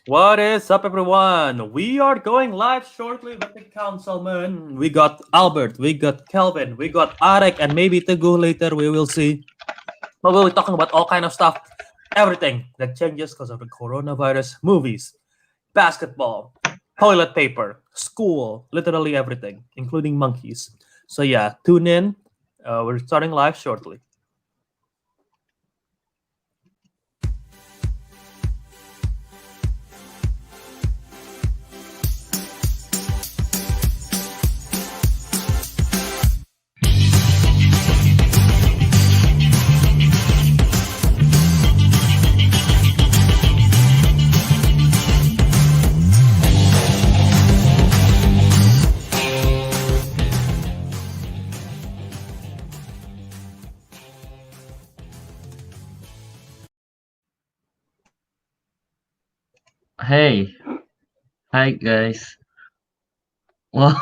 What is up, everyone? We are going live shortly with the councilmen. We got Albert, we got Kelvin, we got Ariq, and maybe Teguh later. We will see. But we'll be talking about all kind of stuff, everything that changes because of the coronavirus. Movies, basketball, toilet paper, school, literally everything, including monkeys. So yeah, tune in. We're starting live shortly. Hey, hi guys. Well,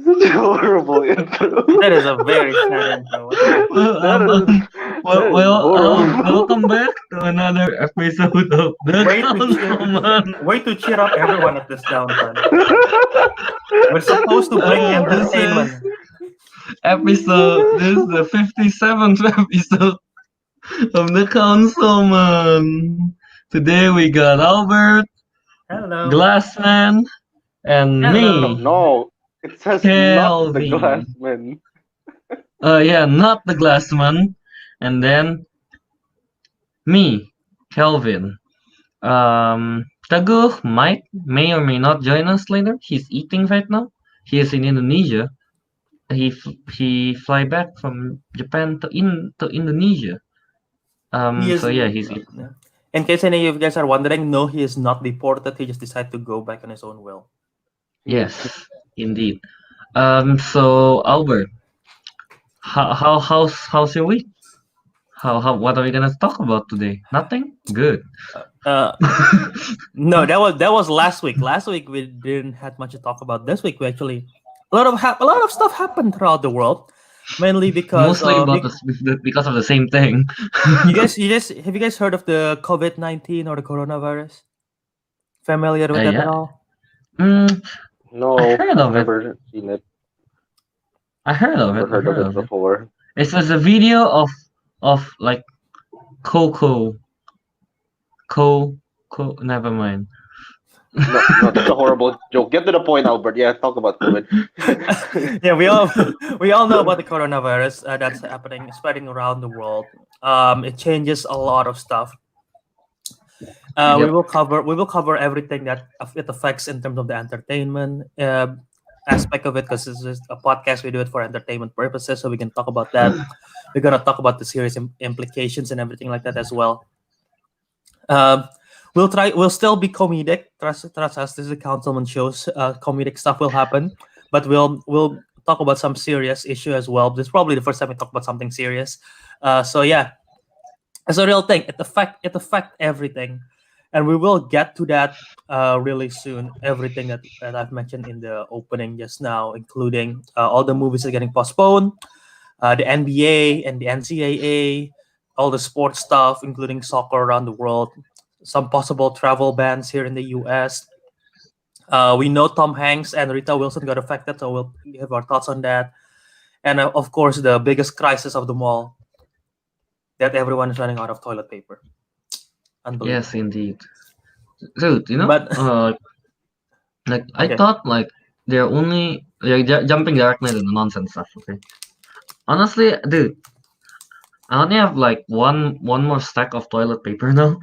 Such a horrible intro. That is a very sad intro. well, That um, is um, that is horrible. welcome back to another episode of the Way to cheer up everyone at this downtime. We're supposed to bring This is entertainment. this is the 57th episode of the Councilmen. Today we got Albert, Hello. Glassman, and Hello. me, No, it says not the Kelvin. Glassman. Yeah, not the Glassman, and then me, Kelvin. Teguh may or may not join us later. He's eating right now. He is in Indonesia. He fly back from Japan to Indonesia. So yeah, he's eating. In case any of you guys are wondering, no, he is not deported. He just decided to go back on his own will. Yes, indeed. So Albert, how's your week? What are we gonna talk about today? Nothing. Good. No, that was last week. Last week we didn't have much to talk about. This week we actually a lot of stuff happened throughout the world, mainly because Mostly because of the same thing. you guys have you guys heard of the COVID-19 or the coronavirus? Familiar with that Yeah. at all? No, I heard of it. never seen it. I heard of Never it. heard of it before. It's just a video of like Coco. Never mind. No, that's a horrible joke. Get to the point, Albert. Yeah, talk about COVID. Yeah, we all know about the coronavirus that's happening, spreading around the world. It changes a lot of stuff. We will cover everything that it affects in terms of the entertainment aspect of it, because this is a podcast. We do it for entertainment purposes, so we can talk about that. We're gonna talk about the serious implications and everything like that as well. We'll still be comedic. Trust us. This is a councilman shows. Comedic stuff will happen, but we'll talk about some serious issue as well. This is probably the first time we talk about something serious. So yeah, it's a real thing. It affect everything, and we will get to that really soon. Everything that I've mentioned in the opening just now, including all the movies are getting postponed, the NBA and the NCAA, all the sports stuff, including soccer around the world, some possible travel bans here in the US. We know Tom Hanks and Rita Wilson got affected, so we'll give our thoughts on that. And of course, the biggest crisis of them all, that everyone is running out of toilet paper. Unbelievable. Yes, indeed. Dude, But I thought like they're jumping directly into the nonsense stuff. Okay, honestly, dude, I only have like one more stack of toilet paper now.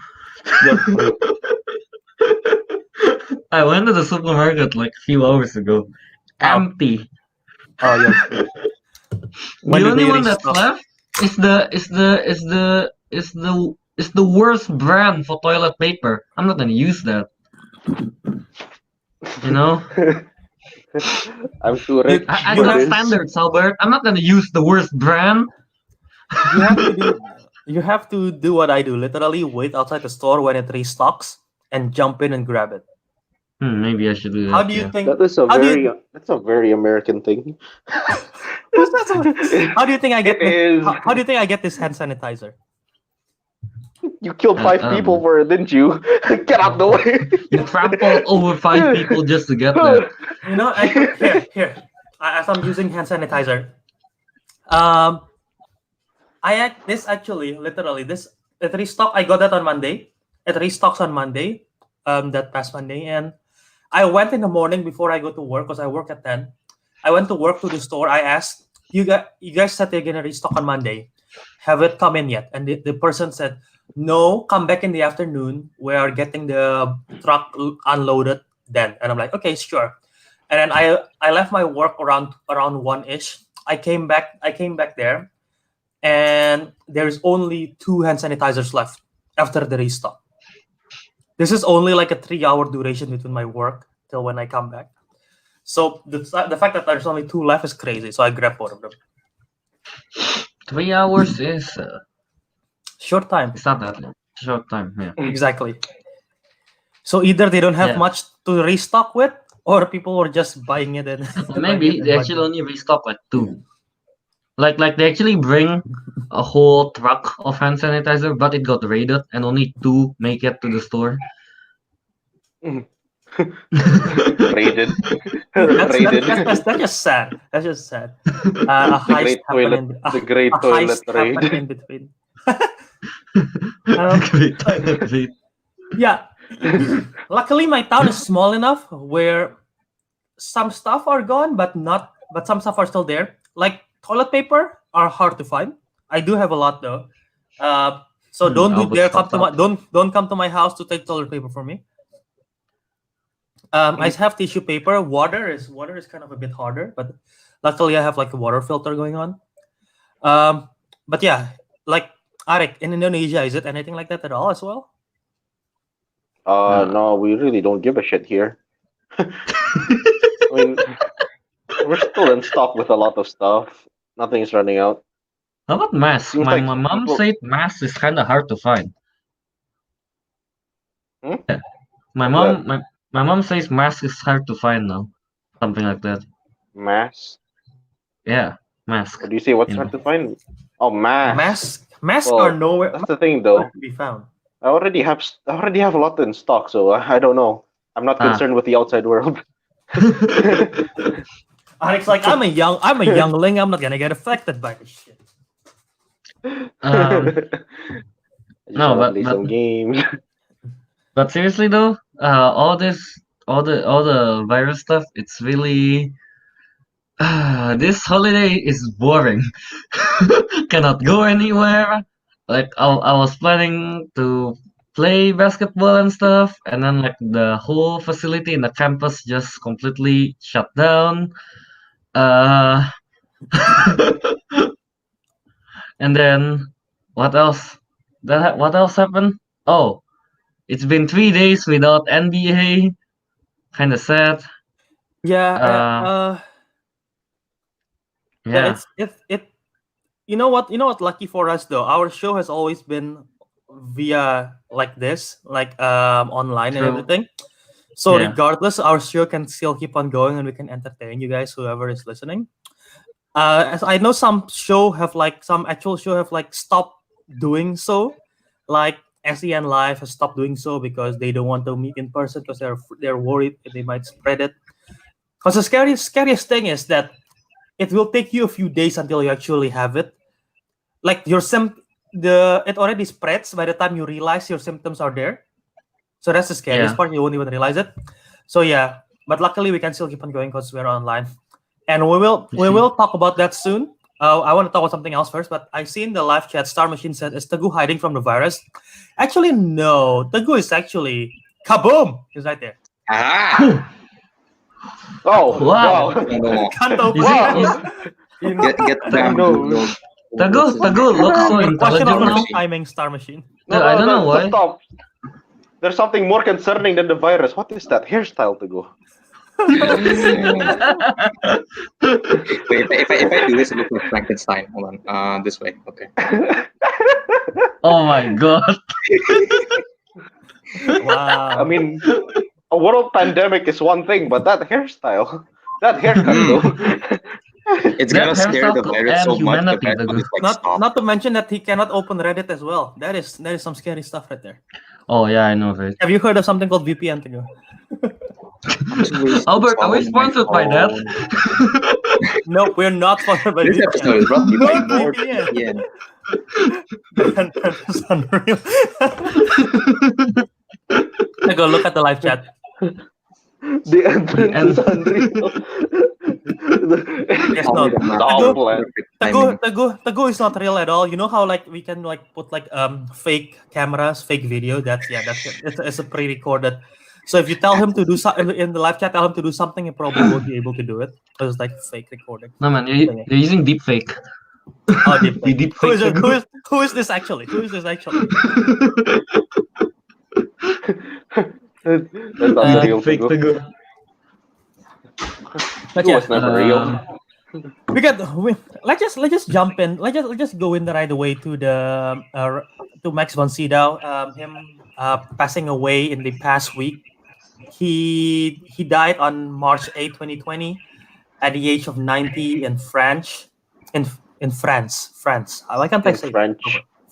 I went to the supermarket like a few hours ago. Empty. Oh yeah. The only one that's left is the worst brand for toilet paper. I'm not gonna use that. I'm sure it. I got standards, Albert. I'm not gonna use the worst brand. You have to do what I do. Literally wait outside the store when it restocks and jump in and grab it. Maybe I should do that. How do you think? That's a very American thing. How do you think I get? How do you think I get this hand sanitizer? You killed 5 people for it, didn't you? Get out the way. You trampled over 5 people just to get that. You know, here. As I'm using hand sanitizer. This actually literally this it restock. I got that on Monday. It restocks on Monday. That past Monday, and I went in the morning before I go to work because I work at 10. I went to work to the store. I asked you guys said they're gonna restock on Monday. Have it come in yet? And the person said, no, come back in the afternoon. We are getting the truck unloaded then. And I'm like, okay, sure. And then I left my work around 1-ish. I came back there, and there's only 2 hand sanitizers left after the restock. This is only like a 3-hour duration between my work till when I come back. So the fact that there's only 2 left is crazy. So I grabbed 4 of them. 3 hours is short time. It's not that short time. Yeah. Exactly. So either they don't have much to restock with, or people were just buying it and maybe they actually only restock like 2. Like they actually bring a whole truck of hand sanitizer, but it got raided and only 2 make it to the store. Raided. That's just sad. That's just sad. A heist happened the great toilet raid. In between. Yeah. Luckily, my town is small enough where some stuff are gone, but some stuff are still there. Like toilet paper are hard to find. I do have a lot though. So don't come to my house to take toilet paper from me. I have tissue paper. Water is kind of a bit harder, but luckily I have like a water filter going on. But yeah, like Ariq, in Indonesia, is it anything like that at all as well? No, we really don't give a shit here. I mean, we're still in stock with a lot of stuff. Nothing's running out. How about masks? My mom said masks is kind of hard to find. Yeah. My mom says mask is hard to find now. Something like that. Mask? Yeah, mask. What do you say? What's hard to find? Oh, mask. Masks are nowhere. That's the thing, though. To be found. I already have a lot in stock, so I don't know. I'm not concerned with the outside world. Ariq's like, I'm a youngling. I'm not gonna get affected by this shit. No, but some games. But seriously though, all the virus stuff, it's really this holiday is boring. Cannot go anywhere. Like I was planning to play basketball and stuff, and then like the whole facility in the campus just completely shut down. And then what else? What else happened? Oh, it's been 3 days without NBA. Kind of sad. Yeah. Yeah. It. You know what? Lucky for us though, our show has always been via like this, like online and everything. So regardless, our show can still keep on going, and we can entertain you guys, whoever is listening. As I know, some actual show have like stopped doing so, like SEN Live has stopped doing so because they don't want to meet in person because they're worried that they might spread it. Because the scariest thing is that it will take you a few days until you actually have it. Like it already spreads by the time you realize your symptoms are there. So that's the scariest part. You won't even realize it. So yeah, but luckily we can still keep on going because we're online, and we will talk about that soon. I want to talk about something else first, but I see in the live chat, Star Machine said, "Is Teguh hiding from the virus?" Actually, no. Teguh is actually kaboom. He's right there. Ah. Oh wow! Kanto, Get down. Teguh looks so intelligent now. Timing, Star Machine. No, I don't know why. Stop. There's something more concerning than the virus. What is that hairstyle, Teguh? Wait, if I do this, it looks like Frankenstein. Hold on. This way. Okay. Oh my god. Wow. I mean, a world pandemic is one thing, but that hairstyle, that haircut, though. It's That gonna has scare how the to virus end so much that humanity, everybody's like, Not stop. not to mention that he cannot open Reddit as well. That is some scary stuff right there. Oh yeah, I know that. Have you heard of something called VPN, Teguh? I'm too lazy to Albert, are we install my sponsored by that? phone. Nope, we're not sponsored by This VPN. episode is brought to you by NordVPN. NordVPN. That is unreal. Go look at the live chat. The entrance is unreal. Yes, Call no. me the master Teguh, of perfect timing. Teguh is not real at all. You know how like we can like put like fake cameras, fake video. It's a pre-recorded. So if you tell him to do something in the live chat, tell him to do something, he probably won't be able to do it. It's like fake recording. No man, you're using deepfake. Oh, deep You fake. deepfake. Who is this actually? Who is this actually? That's unreal. Deepfake Teguh. Teguh. But It yeah, was never real. let's just jump in. Let's just go in the right away to the to Max von Sydow. Him passing away in the past week. He died on March 8, 2020, at the age of 90 in France. In France. Why can't I In say French.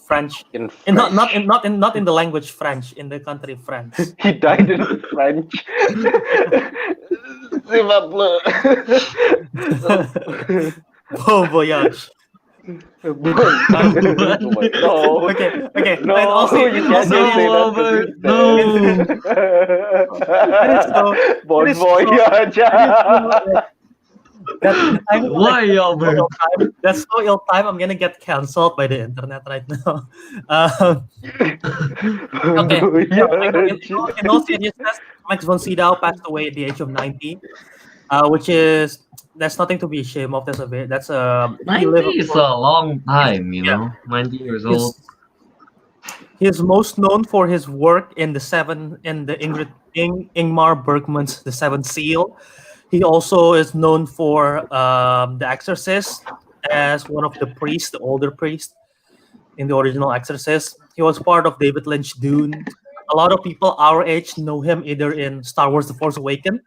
French? In Not in the language French, in the country France. He died in French. S'il vous plaît. Bon voyage. No. Okay. No, And also, you can't also, just say that. Albert, to no. Bon that is so- voyage. Why, Albert? That's so ill time. I'm gonna get cancelled by the internet right now. Okay. In all seriousness, Max von Sydow passed away at the age of 90, which is that's nothing to be ashamed of. He 90 lived is a long time, you know. 90 years old. He's most known for his work in the Ingmar Bergman's The Seventh Seal. He also is known for The Exorcist as one of the priests, the older priest in the original Exorcist. He was part of David Lynch Dune. A lot of people our age know him either in Star Wars The Force Awakens.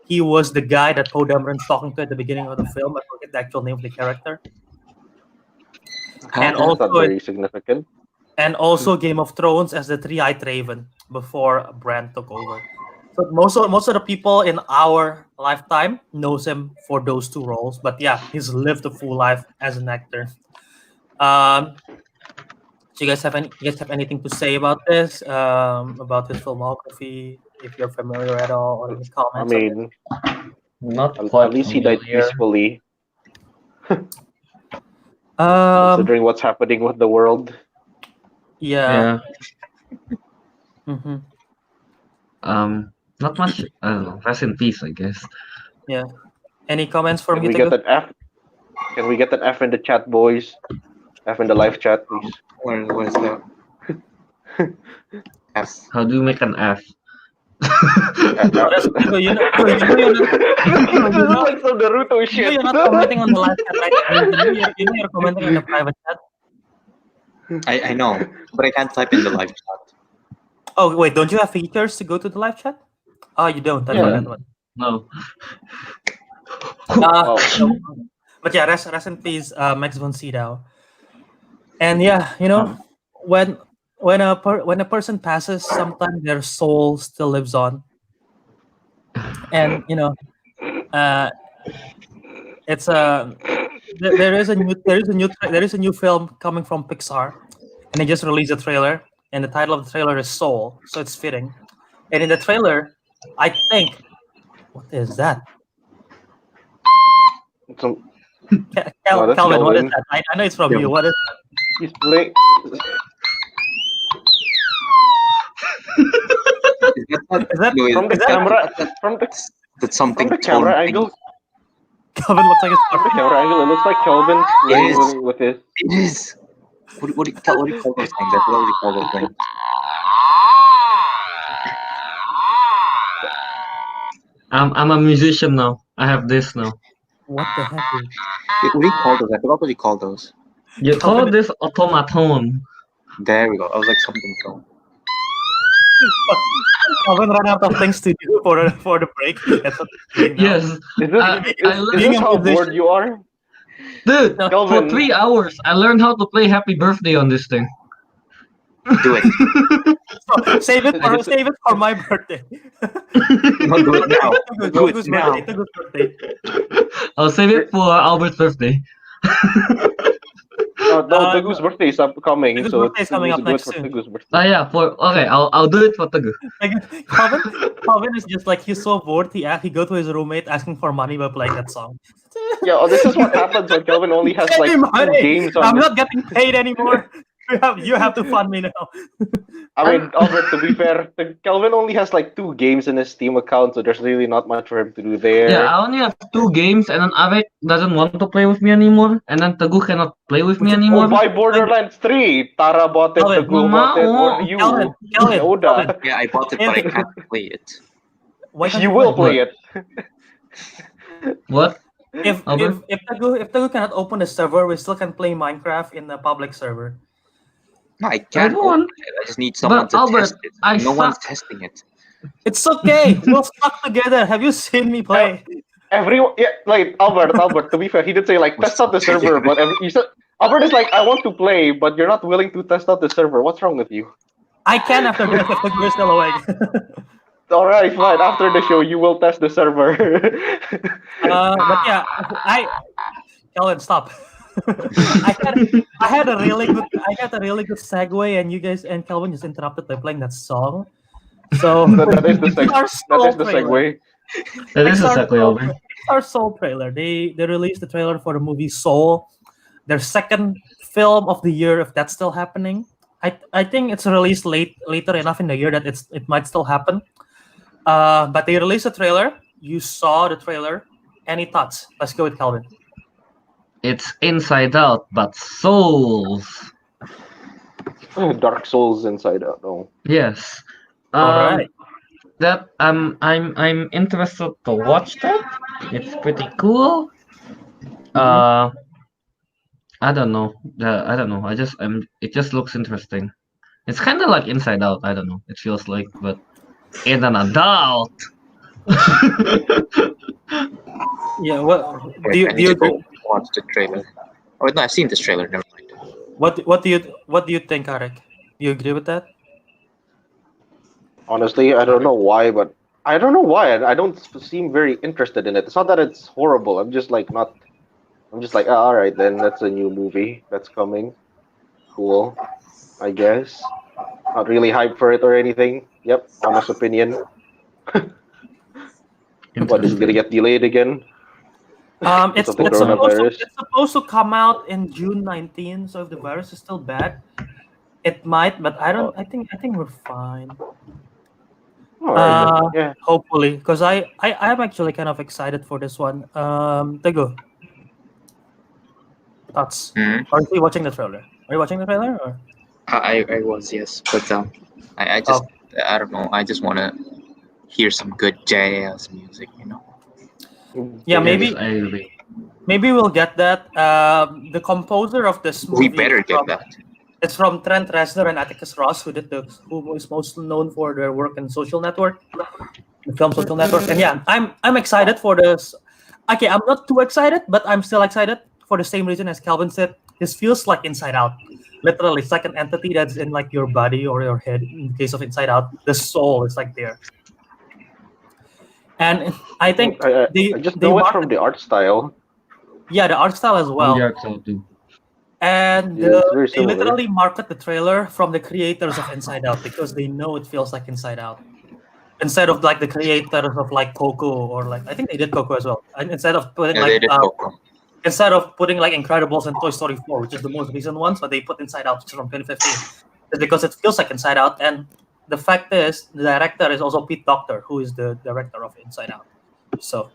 He was the guy that Poe Dameron's talking to at the beginning of the film. I forget the actual name of the character. And That's not also, very significant. and also Game of Thrones as the Three-Eyed Raven before Bran took over. So most of the people in our lifetime knows him for those two roles. But yeah, he's lived a full life as an actor. Do you guys have anything to say about this? About his filmography, if you're familiar at all, or any comments? I mean, Not at quite least he died familiar. peacefully, Um, considering what's happening with the world. yeah. Yeah. Mhm. Not much. I don't know. Rest in peace, I guess. Any comments from Can you? we get Teguh? that F? Can we get that F in the chat, boys? F in the live chat, please. What is that? Yes. How do you make an F? Oh, that's Teguh, you know, This is like some Naruto shit. you're not commenting on the live chat, right? You know you're commenting on the private chat. I know, but I can't type in the live chat. Oh wait, don't you have features to go to the live chat? Oh, you don't. I Yeah. forgot one. No. Wow. No. But yeah, rest in peace, Max von Sydow. And yeah, you know, when a person passes, sometimes their soul still lives on. And you know, it's there is a new film coming from Pixar, and they just released a trailer, and the title of the trailer is Soul, so it's fitting. And in the trailer, I think, what is that? So Kelvin, that's what is Kelvin. that? I know it's from Yeah. you. What is he's playing. is that? Wait, From the Is that- camera, from that's something the camera totally- angle, Kelvin looks like it's from the camera angle, it looks like Kelvin playing Yes. with his. It is. What do you call those things? What do you call those things? I'm a musician now. I have this now. What the heck? Is... What do you call those? I forgot what you call those. You call this automaton. There we go. I was like something wrong. Kelvin ran out of things to do for the break. That's what he's doing now. Yes. Is this, I is being this a how musician- bored you are? Dude, Kelvin. for 3 hours, I learned how to play Happy Birthday on this thing. Do it. So, save it for my birthday. No, do it now. Do it Teguh's now. birthday. Teguh's birthday. I'll save it for Albert's birthday. No, Teguh's birthday is upcoming, Teguh's so birthday is coming up do it next for soon. Teguh's birthday. Yeah, I'll do it for Teguh. Calvin is just like, he's so bored. He go to his roommate asking for money by playing that song. Yeah, this is what happens when Kelvin only has Give like me 2 money. games on I'm his. not getting paid anymore. You have to fund me now. I mean, Albert, to be fair, Kelvin only has like 2 games in his Steam account, so there's really not much for him to do there. Yeah, I only have 2 games, and then Ariq doesn't want to play with me anymore, and then Teguh cannot play with me Oh, anymore. buy Borderlands 3! Tara bought it, Kelvin, Teguh bought it, or you. Kelvin, Yoda. Yeah, I bought it, but I can't play it. Why can't You will play? play it. What? If Albert? if Teguh cannot open the server, we still can play Minecraft in the public server. No, I can't. don't want- open it. I just need someone But to Albert, test it. I No one's suck. testing it. It's okay. We'll stuck together. Have you seen me play? Everyone, yeah, like Albert, to be fair, he did say like test out the server, but he said Albert is like, I want to play, but you're not willing to test out the server. What's wrong with you? I can after this if Teguh is still awake. All right, fine. After the show, you will test the server. But yeah, Kelvin, stop. I had a really good segue, and you guys and Kelvin just interrupted by playing that song. So that is the Pixar that is the Soul trailer. segue. That is a Pixar segue, Soul- Albert. Pixar Soul trailer. They released the trailer for the movie Soul, their second film of the year, if that's still happening. I think it's released later enough in the year that it might still happen. But they released a trailer. You saw the trailer. Any thoughts? Let's go with Kelvin. It's Inside Out, but souls. Dark Souls Inside Out. No. Yes. Alright. That I'm interested to watch that. It's pretty cool. I don't know. I don't know. It just looks interesting. It's kind of like Inside Out. I don't know. It feels like, but in an adult. Yeah. What Wait, do you I do need you to go agree? watch the trailer. Oh no, I've seen this trailer. Never mind. What do you think, Ariq? Do you agree with that? Honestly, I don't know why, but I don't know why. I don't seem very interested in it. It's not that it's horrible. I'm just like not. I'm just like, all right, then that's a new movie that's coming. Cool, I guess. Not really hyped for it or anything. Yep, honest opinion. But it's gonna get delayed again. It's Of the supposed coronavirus. to come out in June 19. So if the virus is still bad, it might. But I don't. I think we're fine. All right, then. Yeah. Hopefully, because I am actually kind of excited for this one. Teguh, thoughts? Hmm? Are you watching the trailer? Are you watching the trailer? Or? I was, yes, but I just I don't know. I just want to hear some good jazz music, you know. Yeah, maybe Yes, I agree. maybe we'll get that. The composer of this movie. We better get that. It's from Trent Reznor and Atticus Ross, who is most known for their work in Social Network, the film Social Network. And yeah, I'm excited for this. Okay, I'm not too excited, but I'm still excited for the same reason as Kelvin said. This feels like Inside Out. Literally, it's like an entity that's in like your body or your head. In the case of Inside Out, the soul is like there. And I think I they just they know it market- from the art style. yeah, the art style as well. Yeah, so too. And Yeah, it's very they similar. literally market the trailer from the creators of Inside Out because they know it feels like Inside Out. Instead of like the creators of like Coco or like I think they did Coco as well. And instead of putting Yeah, they did Coco. instead of putting like Incredibles and Toy Story 4, which is the most recent ones, but they put Inside Out, which is from 2015. It's because it feels like Inside Out. And the fact is, the director is also Pete Docter, who is the director of Inside Out. So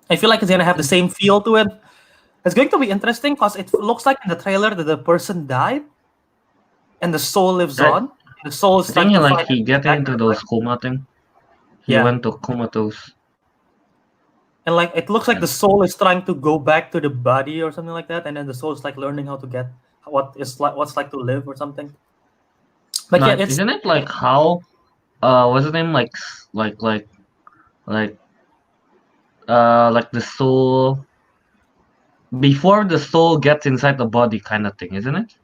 I feel like it's gonna have the same feel to it. It's going to be interesting because it looks like in the trailer that the person died and the soul lives Right. on. The soul is I think trying to like find he get back into to those life. coma thing. He Yeah. went to comatose. And like it looks like the soul is trying to go back to the body or something like that, and then the soul is like learning how to get what's like to live or something. But yeah, it's Isn't it like how what's the name like the soul before the soul gets inside the body, kind of thing, isn't it?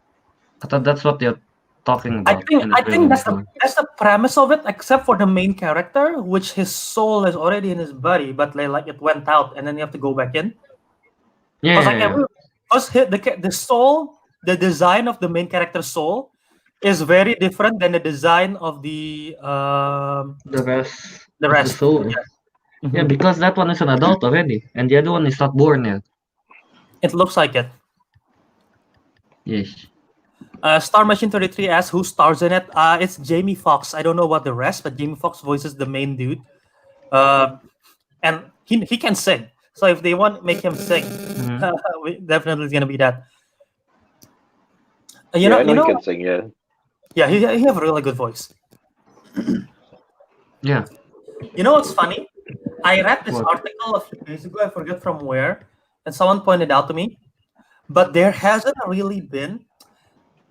I thought that's what they're talking about. I think that's the premise of it, except for the main character, which his soul is already in his body, but like it went out, and then you have to go back in. Because the soul, the design of the main character's soul, is very different than the design of the rest. The rest. The soul. Yeah, because that one is an adult already, and the other one is not born yet. It looks like it. Yes. Star Machine 33 asks who stars in it. It's Jamie Foxx. I don't know about the rest, but Jamie Foxx voices the main dude. And he can sing. So if they want to make him sing, definitely it's gonna be that. I know he can sing. Yeah. Yeah, he have a really good voice. Yeah. You know what's funny? I read this article a few days ago. I forget from where, and someone pointed out to me. But there hasn't really been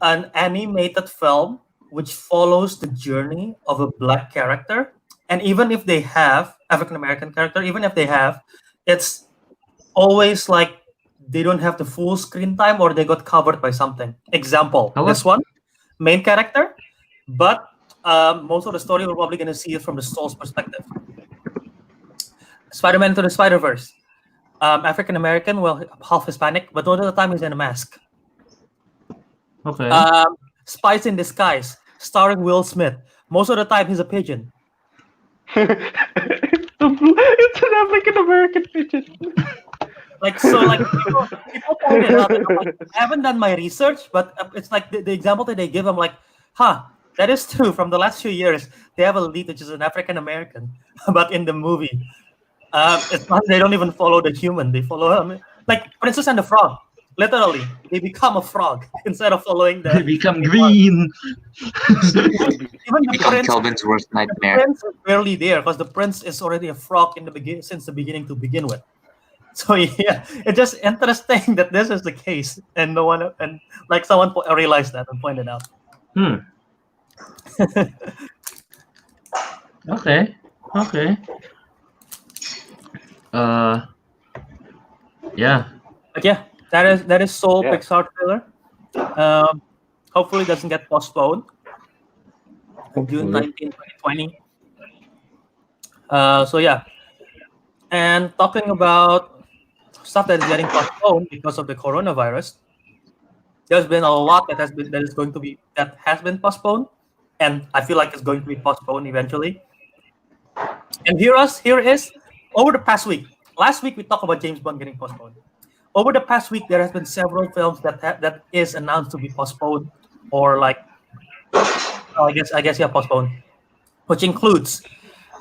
an animated film which follows the journey of a black character. And even if they have African American character, even if they have, it's always like they don't have the full screen time or they got covered by something. Example, this one, main character, but most of the story we're probably going to see it from the soul's perspective. Spider-Man Into the Spider-Verse. African American, well, half Hispanic, but most of the time he's in a mask. Okay. Spies in Disguise, starring Will Smith. Most of the time he's a pigeon. It's an African American pigeon. People point it out. Like, I haven't done my research, but it's like the example that they give. I'm like, that is true. From the last few years, they have a lead which is an African American, but in the movie, it's not. They don't even follow the human. They follow like Princess and the Frog. Literally, they become a frog instead of following the. They become green. Even the prince, Kelvin's worst nightmare. The prince is barely there because the prince is already a frog since the beginning to begin with. So yeah, it's just interesting that this is the case, and no one and like someone realized that and pointed out. Okay. Yeah. But yeah, that is Soul Pixar trailer. Hopefully it doesn't get postponed. June 19, 2020. So yeah. And talking about stuff that is getting postponed because of the coronavirus, there's been a lot that has been postponed, and I feel like it's going to be postponed eventually. And here is over the past week. Last week we talked about James Bond getting postponed. Over the past week, there has been several films that is announced to be postponed, or like, I guess postponed, which includes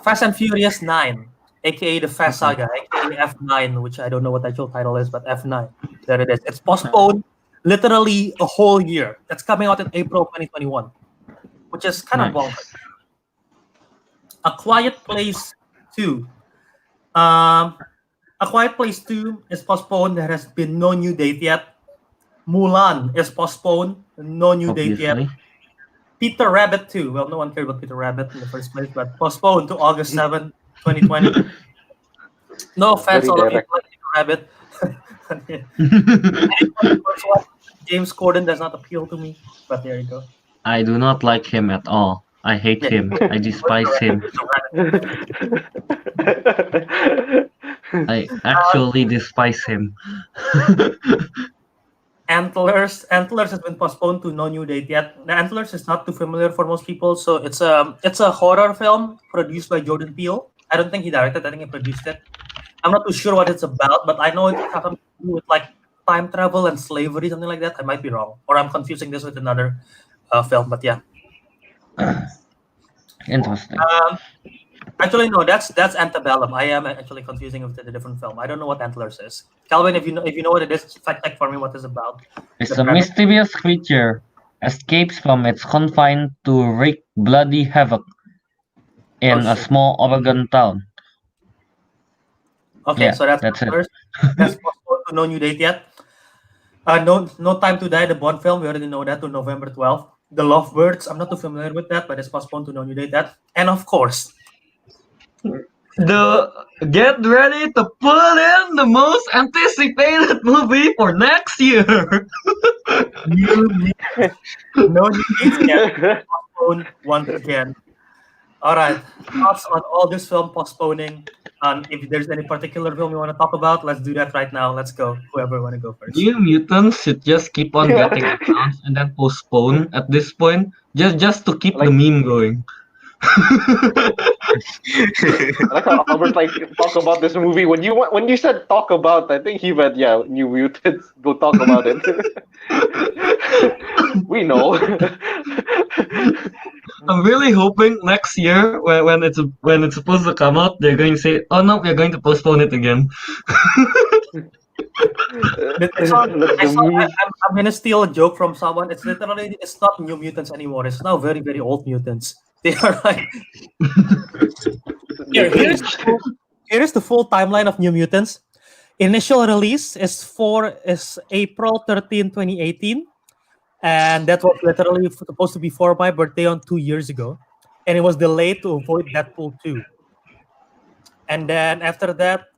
Fast and Furious 9, aka the Fast Saga, aka F9, which I don't know what the actual title is, but F9. There it is. It's postponed literally a whole year. That's coming out in April 2021, which is kind of bonkers. A Quiet Place 2. A Quiet Place 2 is postponed. There has been no new date yet. Mulan is postponed. No new date yet. Peter Rabbit 2. Well, no one cared about Peter Rabbit in the first place, but postponed to August 7, 2020. No offense, all of you like Peter Rabbit. James Corden does not appeal to me, but there you go. I do not like him at all. I hate him. I despise him. I actually despise him. Antlers has been postponed to no new date yet. The Antlers is not too familiar for most people, so it's a horror film produced by Jordan Peele. I don't think he directed. I think he produced it. I'm not too sure what it's about, but I know it has something to do with like time travel and slavery, something like that. I might be wrong, or I'm confusing this with another film. But yeah. Interesting. Actually, no, that's Antebellum. I am actually confusing with a different film. I don't know what Antlers is. Kelvin, if you know what it is, fact check for me what it's about. It's a mysterious creature escapes from its confine to wreak bloody havoc in a small Oregon town. Okay, yeah, so that's Antlers. That's possible to no new date yet. No Time to Die, the Bond film. We already know that to November 12th. The Lovebirds. I'm not too familiar with that, but it's postponed to no new date yet. And of course, Get ready to put in the most anticipated movie for next year. New Mutants. No new dates yet. Postponed once again. All right. Thoughts on all this film postponing? If there's any particular film you want to talk about, let's do that right now. Let's go. Whoever want to go first. New Mutants should just keep on getting announced and then postponed at this point, just to keep the meme going. I like how Albert talk about this movie when you said talk about. I think he meant New Mutants. Go talk about it. We know. I'm really hoping next year when it's supposed to come out, they're going to say, "Oh no, we're going to postpone it again." I'm gonna steal a joke from someone. It's not New Mutants anymore. It's now very, very old mutants. They are like here's the full timeline of New Mutants. Initial release is April 13, 2018. And that was literally supposed to be for my birthday on 2 years ago. And it was delayed to avoid Deadpool 2. And then after that,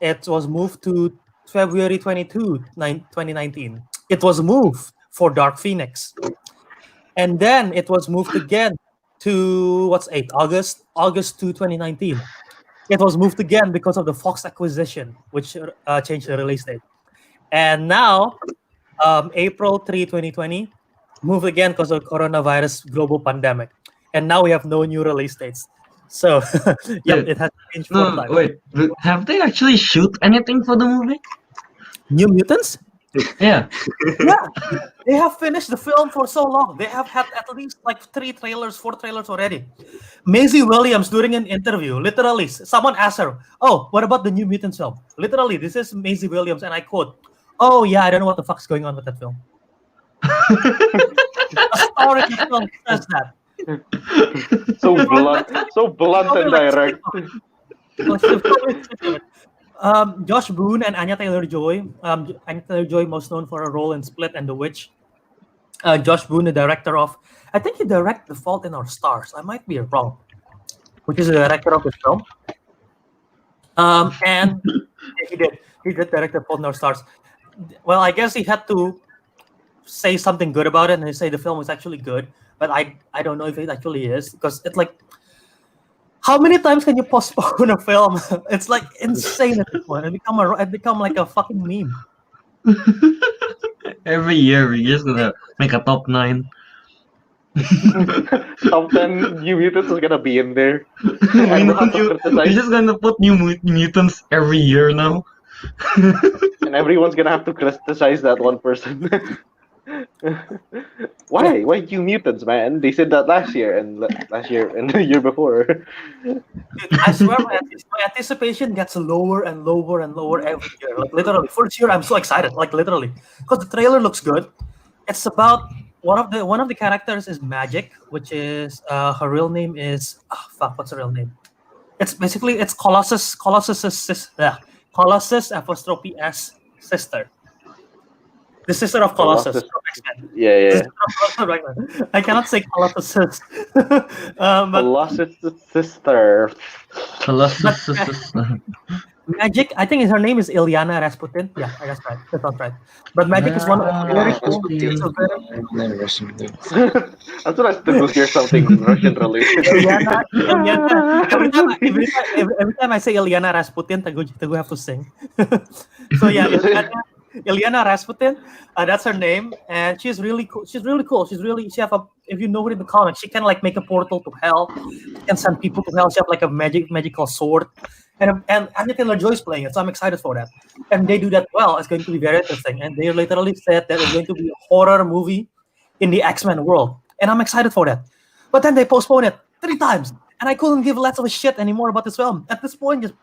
it was moved to February 22, 2019. It was moved for Dark Phoenix. And then it was moved again to August 2, 2019. It was moved again because of the Fox acquisition, which changed the release date. And now, April 3, 2020, moved again because of coronavirus global pandemic. And now we have no new release dates. So, it has changed 4 times. Wait, have they actually shoot anything for the movie? New Mutants? Yeah. Yeah, they have finished the film for so long. They have had at least 4 trailers already. Maisie Williams, during an interview, literally, someone asked her, "Oh, what about the New Mutants film?" Literally, this is Maisie Williams, and I quote, "Oh yeah, I don't know what the fuck's going on with that film." A story in the film says that. So blunt and direct. Josh Boone and Anya Taylor-Joy. Anya Taylor-Joy, most known for a role in Split and The Witch. Josh Boone, the director of, I think he directed The Fault in Our Stars. I might be wrong, which is the director of the film. And he did direct The Fault in Our Stars. Well, I guess he had to say something good about it, and he say the film was actually good. But I don't know if it actually is, because it's like, how many times can you postpone a film? It's like insane at this point. It become like a fucking meme. Every year we're just gonna make a top 9. Top 10 New Mutants is gonna be in there. We're just gonna put New Mutants every year now. And everyone's gonna have to criticize that one person. Why? Why New Mutants, man? They said that last year and the year before. Dude, I swear my anticipation gets lower and lower and lower every year. Like literally, first year I'm so excited, like literally, because the trailer looks good. It's about one of the characters is Magic, which is her real name is what's her real name? It's Colossus Colossus apostrophe S sister. The sister of Colossus. Yeah. I cannot say Colossus. Colossus' sister. Colossus. Magic, I think her name is Ilyana Rasputin. Yeah, that's right. That sounds right. But Magic is one of very cool. That's what I still hear something Russian related. Ilyana. Every time I say Ilyana Rasputin, Teguh have to sing. So yeah, Ilyana Rasputin, that's her name, and she's really cool. She have if you know her in the comics, she can like make a portal to hell. She can send people to hell. She have like a magical sword, and Anya Taylor-Joy is playing it, so I'm excited for that. And they do that well. It's going to be very interesting. And they literally said that it's going to be a horror movie in the X-Men world, and I'm excited for that. But then they postponed it 3 times, and I couldn't give less of a shit anymore about this film. At this point, just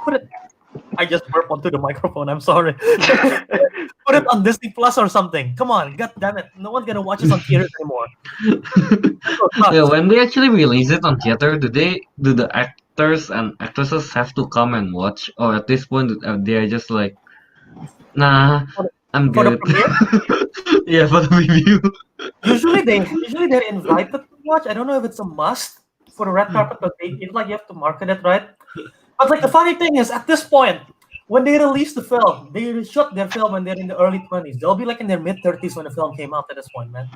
put it. I just burped onto the microphone. I'm sorry. Put it on Disney Plus or something. Come on, god damn it! No one's gonna watch this on theaters anymore. Yeah, when they actually release it on theater, do the actors and actresses have to come and watch, or at this point they are just like, nah, I'm good. Yeah, for the review. Usually they're invited to watch. I don't know if it's a must for the red carpet, but it's like you have to market it right. But like the funny thing is, at this point, when they release the film, they shot their film when they're in the early 20s. They'll be like in their mid 30s when the film came out. At this point, man.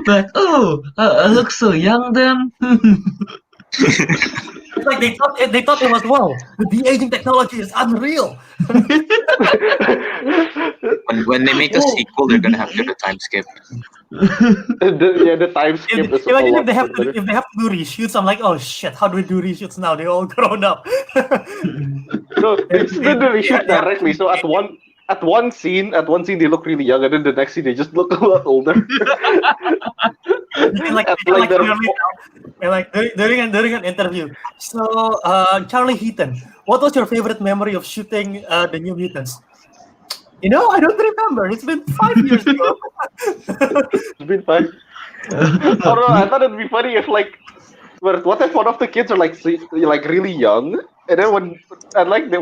Like, oh, I look so young then. It's like they thought it was the de-aging technology is unreal. When they make a sequel, they're gonna have to do the time skip. The time skip is a Imagine lot if they have better. to do reshoots. I'm like, oh shit, how do we do reshoots now? They're all grown up. No, it's the reshoot directly. So at one scene, they look really young, and then the next scene they just look a lot older. During an interview. So Charlie Heaton, what was your favorite memory of shooting the New Mutants? I don't remember. It's been 5 years ago. It's been 5. Or I thought it'd be funny if what if one of the kids are like really young, and then when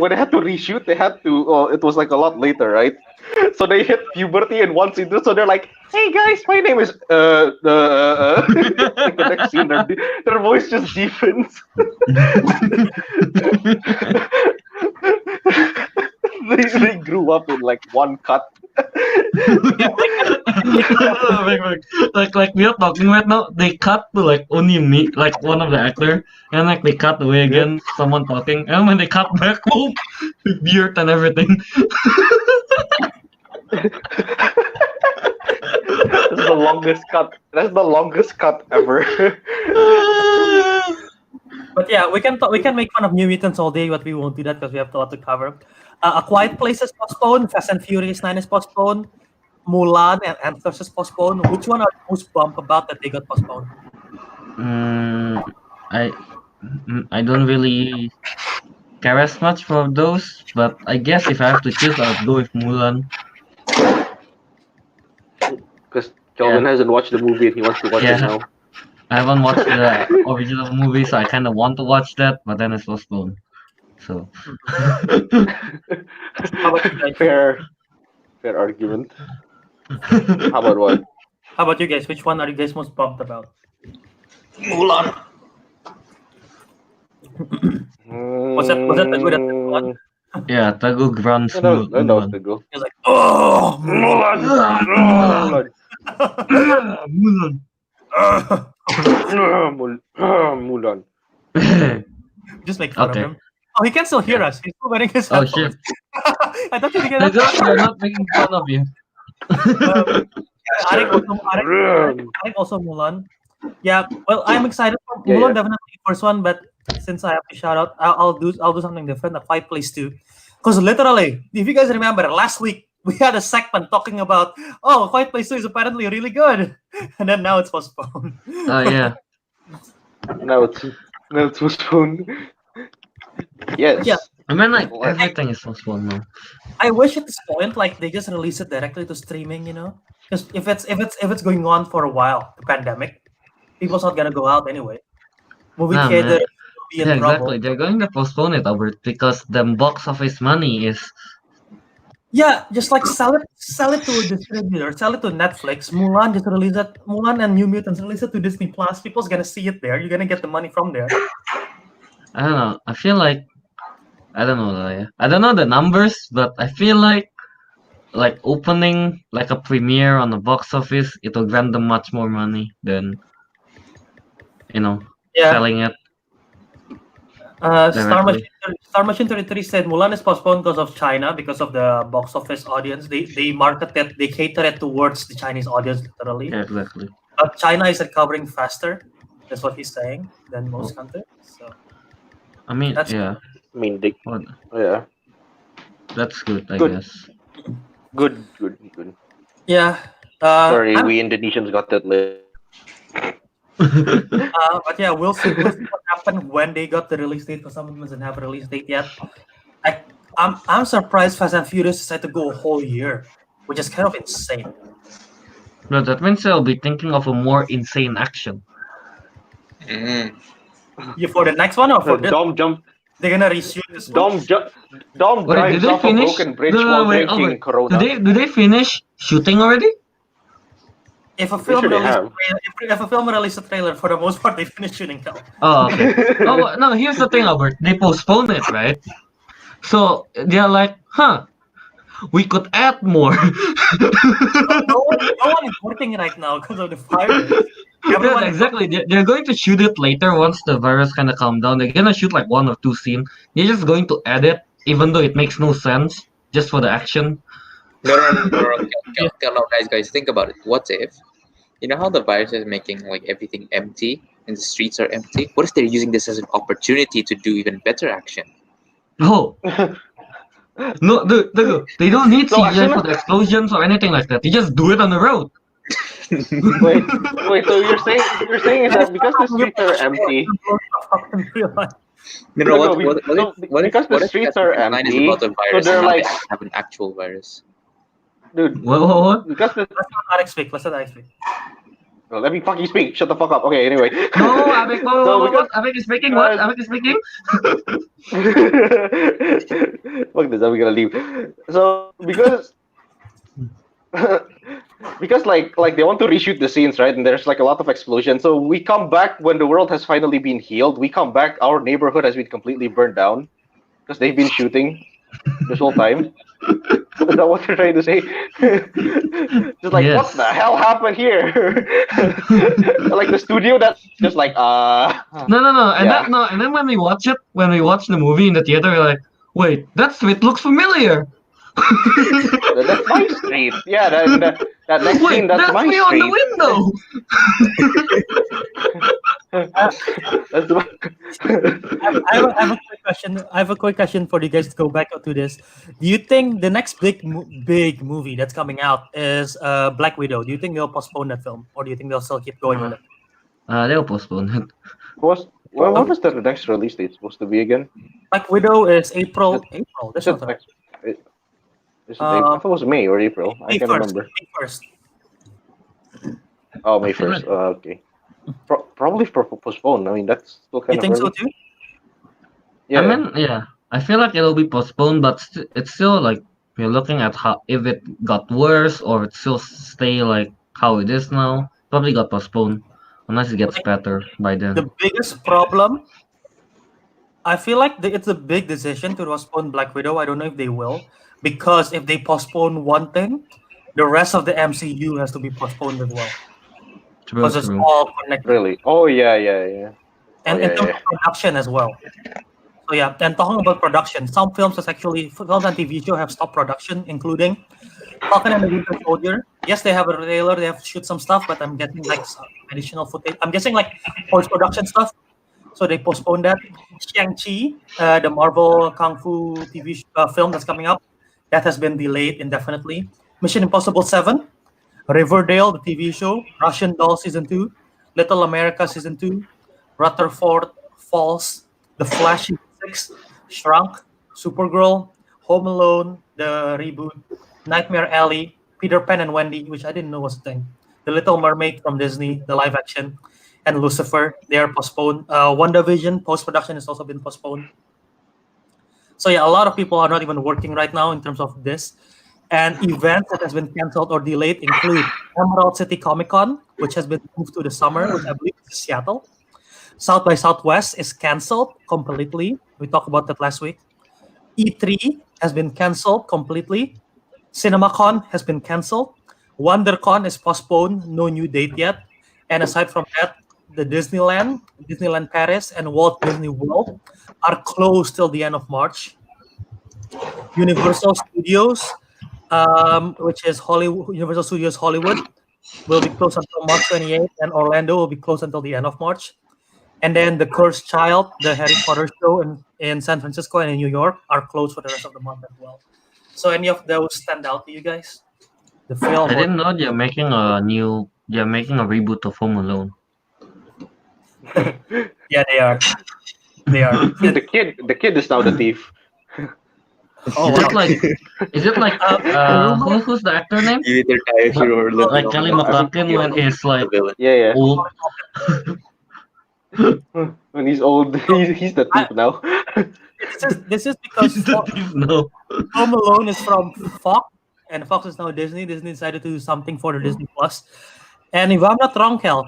they had to reshoot, they had to. It was like a lot later, right? So they hit puberty in one scene, so they're like, "Hey guys, my name is Like the next scene, their voice just deepens. they grew up in like one cut. like we are talking right now, they cut to like only me, like one of the actor, and like they cut away again, someone talking, and when they cut back, oh, beard and everything. That's the longest cut. That's the longest cut ever. But yeah, we can make fun of New Mutants all day, but we won't do that because we have a lot to cover. A Quiet Place is postponed. Fast and Furious 9 is postponed. Mulan and Antlers is postponed. Which one are you most bummed about that they got postponed? I don't really care as much for those, but I guess if I have to choose, I'll go with Mulan. Because Kelvin hasn't watched the movie and he wants to watch it now. I haven't watched the original movie, so I kind of want to watch that, but then it's postponed. So. Fair argument. How about what? How about you guys? Which one are you guys most pumped about? Mulan. Was that the good one? Yeah, Teguh grunts. I know Teguh. He was like, oh, Mulan. Mulan. Mulan. Just make fun of him. Oh, he can still hear us. He's still wearing his Oh headphones. shit! I thought you could get They're not making fun of you. Ariq also Mulan. Yeah, well, I'm excited for Mulan. Definitely first one, but since I have to shout out, I'll do something different. A Quiet Place 2, because literally, if you guys remember, last week we had a segment talking about Quiet Place 2 is apparently really good, and then now it's postponed. Oh yeah. Now it's postponed. Yes. Yeah. I mean, like everything is postponed now. I wish at this point, like they just release it directly to streaming, because if it's going on for a while, the pandemic, people's not gonna go out anyway. Movie theater will be in trouble. Exactly. They're going to postpone it, Albert, because the box office money is. Yeah, just like sell it to a distributor, sell it to Netflix. Mulan just release it. Mulan and New Mutants release it to Disney Plus. People's gonna see it there. You're gonna get the money from there. I don't know. I feel like I don't know. I don't know the numbers, but I feel like opening like a premiere on the box office, it will grant them much more money than selling it. Star Machine 33 said Mulan is postponed because of China, because of the box office audience. They market it, they cater it towards the Chinese audience, literally. Yeah, exactly. But China is recovering faster. That's what he's saying than most countries. So. I mean, That's yeah. Yeah. That's good, I guess. Good. Yeah. Sorry, we Indonesians got that late. But yeah, we'll see what happened when they got the release date, because some of them doesn't have a release date yet. I'm surprised Fast and Furious decided to go a whole year, which is kind of insane. No, that means they'll be thinking of a more insane action. Yeah, for the next one or for this? Dom jump. They're gonna reshoot this. Dom drives off a broken bridge while drinking Corona. Do they finish shooting already? If a I'm pretty film sure they release, have. if a film release a trailer, for the most part, they finish shooting film. Oh, okay. Oh no, here's the thing, Albert. They postponed it, right? So they're like, huh, we could add more. No one is working right now because of the virus. Yeah, Everyone is exactly. They're going to shoot it later once the virus kind of calm down. They're gonna shoot like 1 or 2 scenes. They're just going to edit, even though it makes no sense, just for the action. No, no, guys, think about it. What if, you know how the virus is making like everything empty and the streets are empty? What if they're using this as an opportunity to do even better action? Oh no, they don't need So as CGI soon for as the explosions or anything like that. They just do it on the road. wait, so you're saying is that because the streets are empty? No, No, what no, what what if no, what if because the what if streets that's are the line is empty, about the so virus and they're now they like, actually have an actual virus? dude, What? because the Let's not Alex speak. Let's not Alex speak. well, let me fucking speak. Shut the fuck up. Okay, anyway. No, Abek, So what? because Abek is speaking. What? Abek is speaking. fuck this, I'm gonna leave. So because because like they want to reshoot the scenes, right? And there's like a lot of explosion. So we come back when the world has finally been healed. We come back, our neighborhood has been completely burned down because they've been shooting this whole time. Is that what you're trying to say? Just like, what Yes. the hell happened here? Like the studio that's just like, No. And yeah. then when we watch the movie in the theater, we're like, wait, that street looks familiar. That's my street. Yeah, that next Wait, scene, that's my me on the street. window. That's my... I have a quick question. I have a quick question for you guys to go back to this. Do you think the next big movie that's coming out is Black Widow? Do you think they'll postpone that film, or do you think they'll still keep going with it? They'll postpone it. what was the next release date supposed to be again? Black Widow is April. This Is it month, right? Is it April? I thought it was May or April. I May can't 1st. remember. May 1st. Oh, May I feel 1st. Okay. Probably postponed. I mean, that's still kind You of think so early. too? Yeah. I mean, yeah, I feel like it'll be postponed, but it's still like we're looking at how if it got worse or it still stay like how it is now. Probably got postponed unless it gets better by then. The biggest problem, I feel like it's a big decision to postpone Black Widow. I don't know if they will, because if they postpone one thing, the rest of the MCU has to be postponed as well, because it's all connected. Really? Oh yeah. And Oh, in yeah, terms yeah. of production as well. So yeah, and talking about production, some films and TV show have stopped production, including Falcon and the Winter Soldier. Yes, they have a trailer, they have to shoot some stuff, but I'm getting like some additional footage. I'm guessing like post-production stuff. So they postponed that. Shang-Chi, the Marvel Kung Fu film that's coming up, that has been delayed indefinitely. Mission Impossible 7, Riverdale, the TV show, Russian Doll Season 2, Little America Season 2, Rutherford Falls, The Flash Season 6, Shrunk, Supergirl, Home Alone, the reboot, Nightmare Alley, Peter Pan and Wendy, which I didn't know was a thing, The Little Mermaid from Disney, the live action, and Lucifer, they are postponed. WandaVision, post-production has also been postponed. So yeah, a lot of people are not even working right now in terms of this. And events that has been canceled or delayed include Emerald City Comic Con, which has been moved to the summer, which I believe is Seattle. South by Southwest is canceled completely. We talked about that last week. E3 has been canceled completely. CinemaCon has been canceled. WonderCon is postponed, no new date yet. And aside from that, the Disneyland Paris, and Walt Disney World are closed till the end of March. Universal Studios, which is Universal Studios Hollywood, will be closed until March 28th, and Orlando will be closed until the end of March. And then the Cursed Child, the Harry Potter show in San Francisco and in New York, are closed for the rest of the month as well. So any of those stand out to you guys? The film. I didn't know they're making a reboot of Home Alone. Yeah, they are. They are. The kid is now the thief. Oh, Is wow. it like who's the actor name? You either die a hero or live Like long Kelly enough to MacLachlan be when he's like the villain. Yeah. old. When he's old, he's the thief now. This is because No. Home Alone is from Fox, and Fox is now Disney. Disney decided to do something for the Disney Plus, And if I'm not wrong, Kel,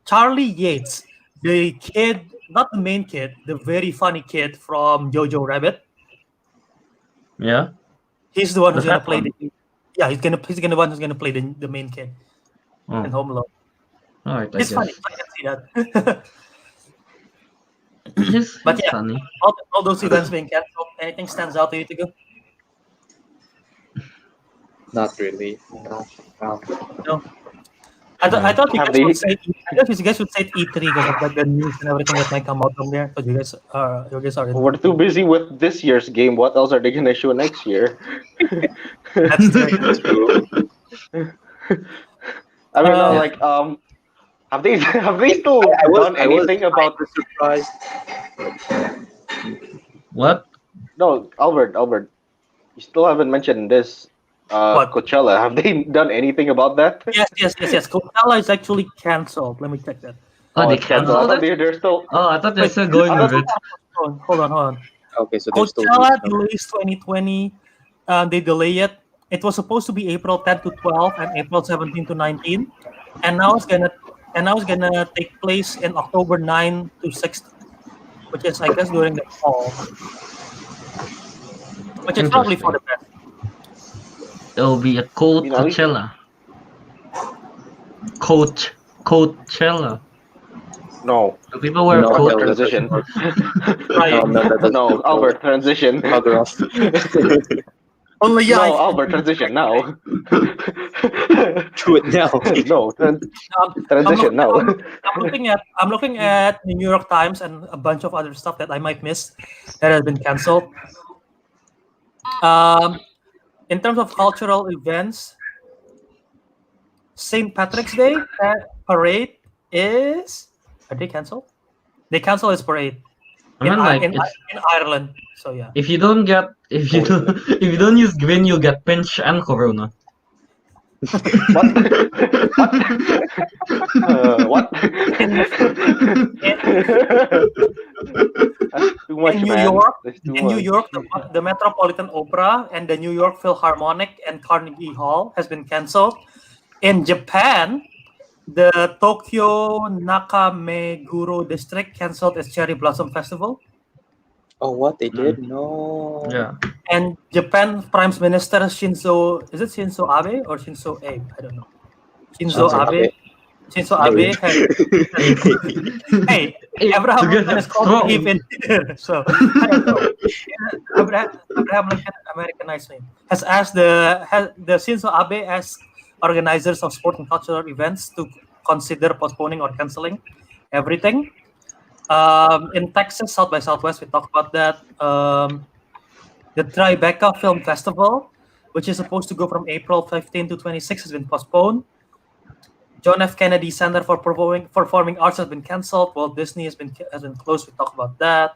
Charlie Yates, the kid, not the main kid, the very funny kid from Jojo Rabbit, Yeah. he's the one who's The gonna fat play one. he's gonna one who's gonna play the main kid in Oh, Home Alone. alright, I He's guess. funny. I can see that. He's But yeah, funny. all those events being canceled, anything stands out to you to go? Not really. No. I thought you Have guys they? would say E3 because of the news and everything that might come out from there. But you guys are We're too busy with this year's game. What else are they gonna show next year? That's true. I mean, Uh, like, have they still done anything about? surprised. What? No, Albert, you still haven't mentioned this. What? Coachella. Have they done anything about that? Yes. Coachella is actually canceled. Let me check that. Oh, they It's canceled. I canceled thought it? they're still. Oh, I thought they're Wait, still going I with thought- it. Hold on. Okay, so there's still Coachella delays 2020. They delay it. It was supposed to be April 10 to 12 and April 17 to 19, and now it's gonna take place in October 9 to 6, which is I guess during the fall, which is probably for the best. It'll be a cold You know, Coachella. Coachella. No, Do people wear No, coat? Albert, no, transition. Right. No, Albert, transition. Bugger off. Only yeah. No, Albert, transition now. Do it now. No, transition now. I'm looking at the New York Times and a bunch of other stuff that I might miss that has been canceled. In terms of cultural events, St. Patrick's Day parade are they canceled? They canceled his parade I mean, like, in it's, Ireland. So yeah. if you don't if you don't use green, you get pinch and corona. What? What? That's too much, In New man. York, That's too In New much. York, the Metropolitan Opera and the New York Philharmonic and Carnegie Hall has been canceled. In Japan, the Tokyo Nakameguro district canceled its Cherry Blossom Festival. Oh, what they did? No. Yeah. And Japan Prime Minister Shinzo Abe or Shinzo Abe? I don't know. Shinzo Abe. Shinzo Abe has, hey, Abraham Lincoln is called Eve in here, so I don't know. Abraham Lincoln, Americanized name, has asked the Shinzo Abe asked organizers of sport and cultural events to consider postponing or canceling everything. In Texas, South by Southwest, we talked about that. The Tribeca Film Festival, which is supposed to go from April 15 to 26, has been postponed. John F. Kennedy Center for Performing Arts has been canceled. Walt Disney has been closed. We talked about that.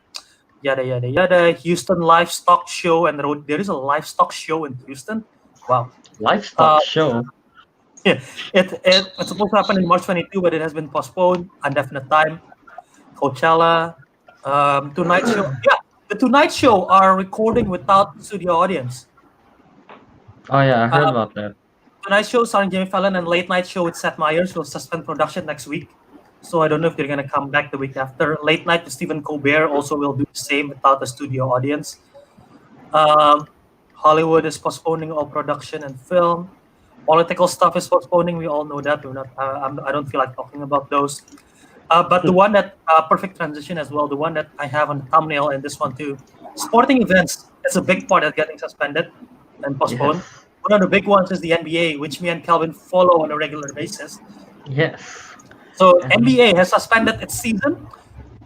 Yada. Houston Livestock Show and Road. There is a livestock show in Houston. Wow. Livestock show. Yeah, it's supposed to happen in March 22, but it has been postponed. Indefinite time. Coachella, Tonight Show. Yeah, the Tonight Show are recording without studio audience. Oh yeah, I heard about that. Tonight Show starring Jimmy Fallon and Late Night Show with Seth Meyers will suspend production next week. So I don't know if they're gonna come back the week after. Late Night with Stephen Colbert also will do the same without a studio audience. Hollywood is postponing all production and film. Political stuff is postponing. We all know that. I don't feel like talking about those. But the one that perfect transition as well. The one that I have on the thumbnail and this one too. Sporting events. That's a big part that's getting suspended and postponed. Yes. One of the big ones is the NBA, which me and Kelvin follow on a regular basis. Yes. So NBA has suspended its season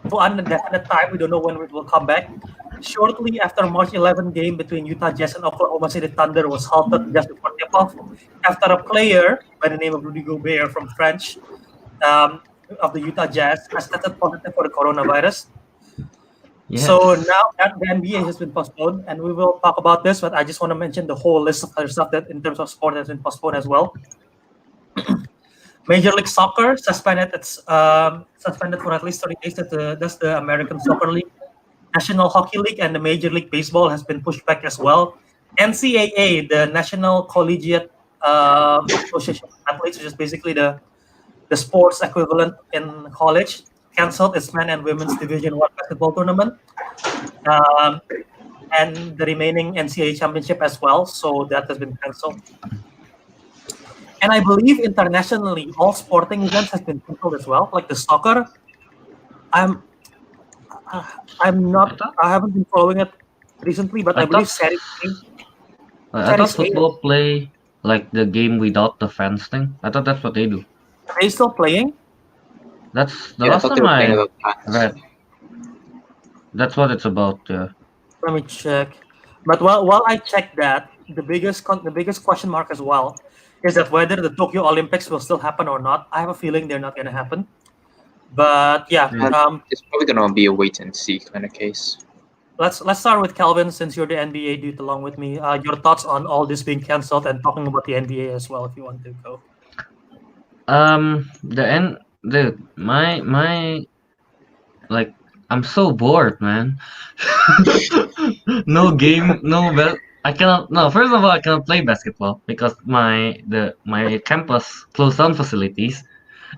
for an indefinite time. We don't know when it will come back. Shortly after March 11 game between Utah Jazz and Oklahoma City Thunder was halted just before tip-off after a player by the name of Rudy Gobert from French of the Utah Jazz has tested positive for the coronavirus. Yes. So now that the NBA has been postponed, and we will talk about this, but I just want to mention the whole list of other stuff that in terms of sport has been postponed as well. Major League Soccer suspended for at least 30 days. That's the American Soccer League. National Hockey League and the Major League Baseball has been pushed back as well. NCAA, the National Collegiate Association of Athletes, which is basically the the sports equivalent in college, canceled its men and women's Division One basketball tournament, um, and the remaining NCAA championship as well. So that has been canceled. And I believe internationally, all sporting events has been canceled as well, like the soccer. I'm uh, I'm I not. thought I haven't been following it recently, but I I believe thought I Serie thought Spain, football play like the game without the fans thing. I thought that's what they do. are they still playing? That's the Yeah, I last thought they time were playing I without fans. read. That's what it's about. Let me check. But while I check that, the biggest question mark as well is that whether the Tokyo Olympics will still happen or not. I have a feeling they're not going to happen. But yeah, Yeah. It's probably gonna be a wait and see kind of case. let's start with Kelvin since you're the NBA dude along with me. Your thoughts on all this being canceled and talking about the NBA as well, if you want to go. The end. Dude, my like I'm so bored, man. No game, no I cannot. No, first of all, I cannot play basketball because my campus closed down facilities,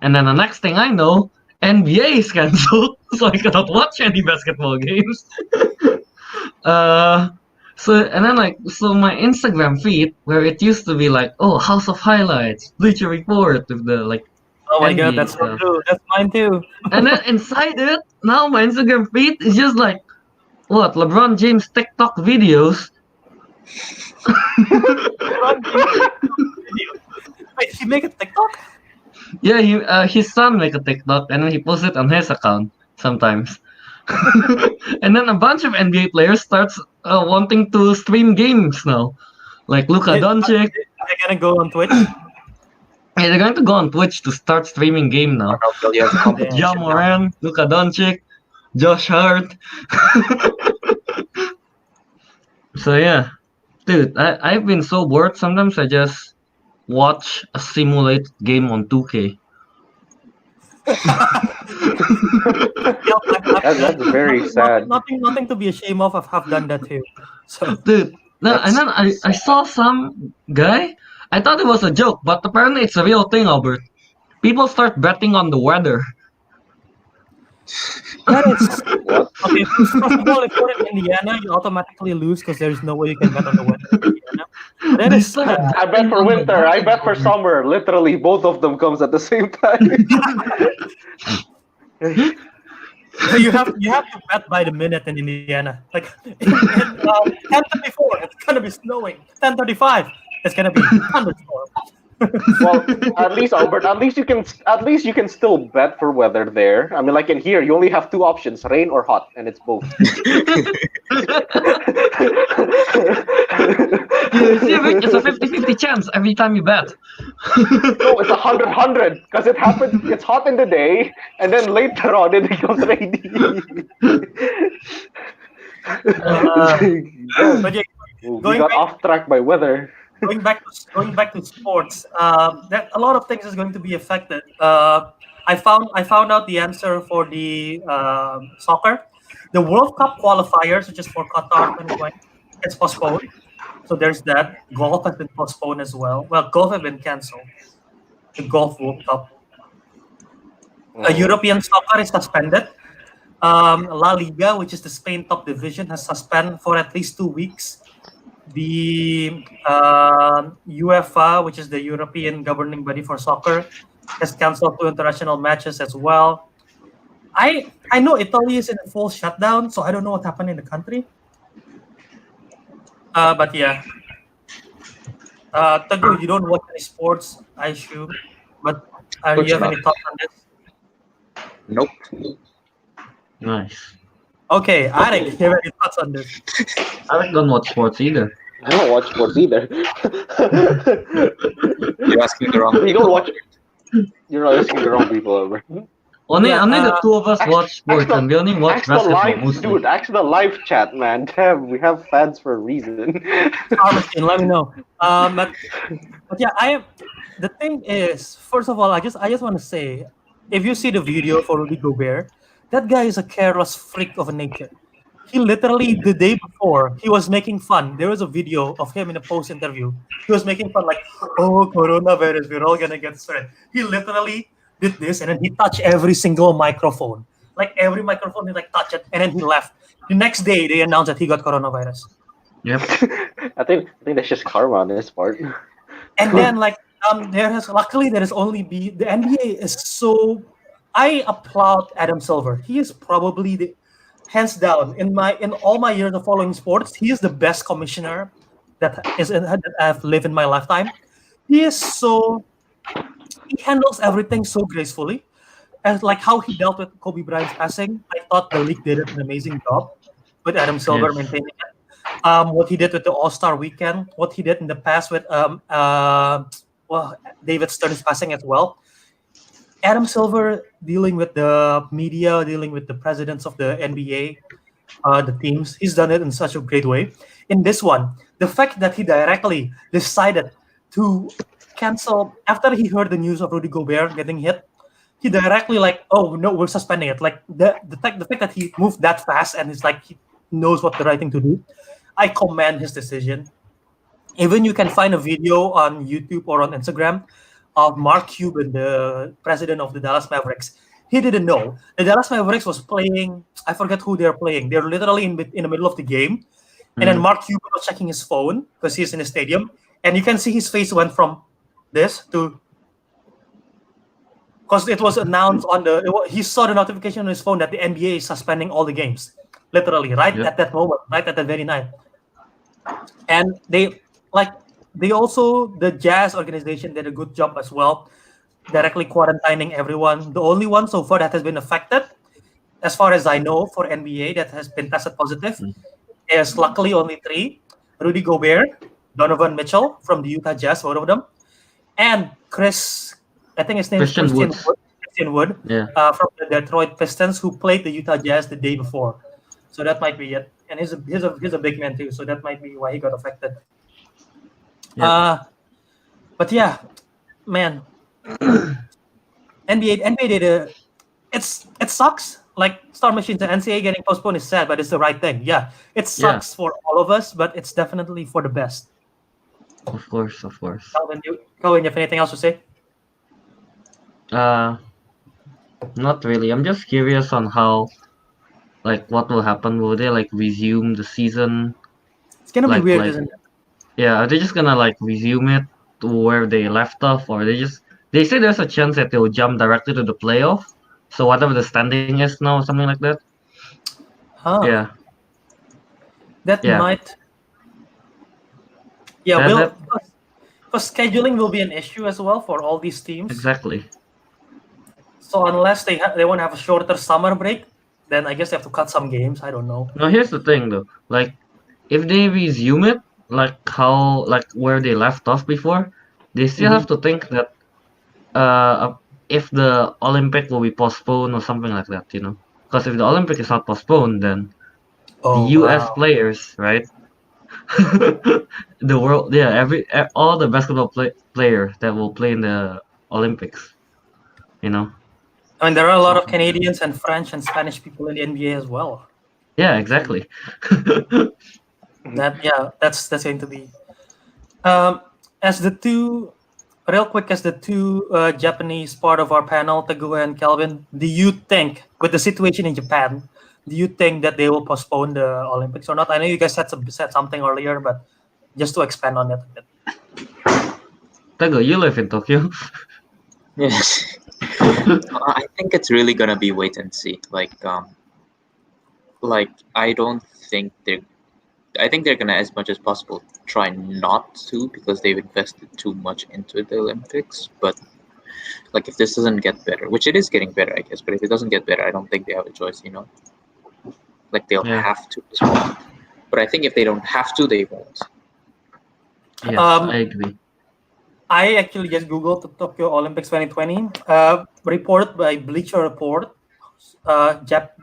and then the next thing I know, NBA is cancelled, so I cannot watch any basketball games. uh, and then so my Instagram feed where it used to be like, oh, House of Highlights, Bleacher Report with the Oh my god, NBA that's so stuff. true. That's mine too. And then inside it, now my Instagram feed is just like, what, LeBron James TikTok videos? Wait, he make a TikTok? Yeah, his son make a TikTok and then he posts it on his account sometimes. And then a bunch of NBA players starts wanting to stream games now, like Luka Doncic. They're gonna go on Twitch. Yeah, they're going to go on Twitch to start streaming game now. You have competition Ja now. Moran, Luka Doncic, Josh Hart. So yeah, dude, I've been so bored. Sometimes I just watch a simulate game on 2K. That's very sad. Nothing to be ashamed of. I've done that too. So Dude, no, and then I saw some guy. I thought it was a joke, but apparently it's a real thing, Albert. People start betting on the weather. that is What? okay. First of all, if you're in Indiana, you automatically lose because there's no way you can bet on the weather in Indiana. That They is start I bet betting for on the winter. I bet for weather. summer. Literally, both of them comes at the same time. you have to bet by the minute in Indiana. Like 10:34, it's gonna be snowing. 10:35, it's gonna be thunderstorm. Well, at least Albert, at least you can still bet for weather there. I mean, like in here, you only have two options: rain or hot, and it's both. You see, Vic, it's a 50-50 chance every time you bet. No, it's 100-100 because it happens. It's hot in the day, and then later on it becomes rainy. But yeah, We going got back- off track by weather. going back to sports, that a lot of things is going to be affected. I found out the answer for the soccer. The World Cup qualifiers, which is for Qatar 2020, it's postponed. So there's that. Golf has been postponed as well. Well, golf has been canceled. The Golf World Cup. European soccer is suspended. La Liga, which is the Spain top division, has suspended for at least 2 weeks. The UEFA, which is the European governing body for soccer, has canceled 2 international matches as well. I know Italy is in a full shutdown, so I don't know what happened in the country. But yeah, Teguh, you don't watch any sports, I assume. But do you have any thoughts on this? Nope. Nice. Okay, Ariq, you have any thoughts on this? I don't watch sports either. I don't watch sports either. You're asking the wrong You people. don't watch. You're not asking the wrong people, Albert. Only Yeah, the two of us watch sports, Actually, and we only watch Actually, basketball live, mostly. dude. Actually, the live chat, man. Damn, we have fans for a reason. Machine, let me know. But yeah, the thing is, first of all, I just want to say, if you see the video for Rudy Gobert, that guy is a careless freak of nature. He literally, the day before, he was making fun. There was a video of him in a post interview. He was making fun, like, oh, coronavirus, we're all gonna get spread. He literally did this, and then he touched every single microphone. Like every microphone, he like touched it, and then he left. The next day, they announced that he got coronavirus. Yep. I think that's just karma on his part. And then like luckily there is only the NBA is so. I applaud Adam Silver. He is probably the hands down in all my years of following sports. He is the best commissioner that I've lived in my lifetime. He handles everything so gracefully. And like how he dealt with Kobe Bryant's passing, I thought the league did an amazing job with Adam Silver Yes. maintaining it. What he did with the All-Star weekend, what he did in the past with David Stern's passing as well. Adam Silver dealing with the media, dealing with the presidents of the NBA, the teams. He's done it in such a great way. In this one, the fact that he directly decided to cancel after he heard the news of Rudy Gobert getting hit, he directly like, oh no, we're suspending it. Like the fact that he moved that fast and he's like he knows what the right thing to do. I commend his decision. Even you can find a video on YouTube or on Instagram of Mark Cuban, the president of the Dallas Mavericks. He didn't know the Dallas Mavericks was playing. I forget who they're playing. They're literally in the middle of the game, and then Mark Cuban was checking his phone because he's in the stadium, and you can see his face went from this to because it was announced on he saw the notification on his phone that the NBA is suspending all the games, literally right at that moment, right at that very night. And the Jazz organization did a good job as well, directly quarantining everyone. The only one so far that has been affected, as far as I know, for NBA that has been tested positive is luckily only 3: Rudy Gobert, Donovan Mitchell from the Utah Jazz, both of them, and I think his name is Christian Wood, from the Detroit Pistons, who played the Utah Jazz the day before. So that might be it. And he's a big man too, so that might be why he got affected. But yeah, man, NBA did it sucks. Like Star Machines and NCAA getting postponed is sad, but it's the right thing. Yeah, it sucks for all of us, but it's definitely for the best. Of course. Kelvin, you have anything else to say? Not really. I'm just curious on how, like, what will happen. Will they like resume the season? It's gonna be weird, isn't it? Yeah, are they just gonna like resume it to where they left off, or they say there's a chance that they'll jump directly to the playoff. So whatever the standing is now, something like that. Yeah. That might. Yeah, because scheduling will be an issue as well for all these teams. Exactly. So unless they want to have a shorter summer break, then I guess they have to cut some games. I don't know. No, here's the thing though. Like, if they resume it, like where they left off before, they still have to think that if the Olympic will be postponed or something like that, because if the Olympic is not postponed, then the US players, right? The world, all the basketball players that will play in the Olympics, I mean, there are a lot of Canadians and French and Spanish people in the NBA as well. Yeah, exactly. That's going to be. As the two Japanese part of our panel, Teguh and Kelvin, do you think, with the situation in Japan, do you think that they will postpone the Olympics or not? I know you guys said something earlier, but just to expand on that a bit. Teguh, you live in Tokyo. Yes. I think it's really gonna be wait and see. I don't think I think they're gonna, as much as possible, try not to, because they've invested too much into the Olympics. But like, if this doesn't get better, which it is getting better, I guess, but if it doesn't get better, I don't think they have a choice. Like they'll have to. But I think if they don't have to, they won't. Yes, I agree. I actually just googled the Tokyo Olympics 2020 report by Bleacher Report.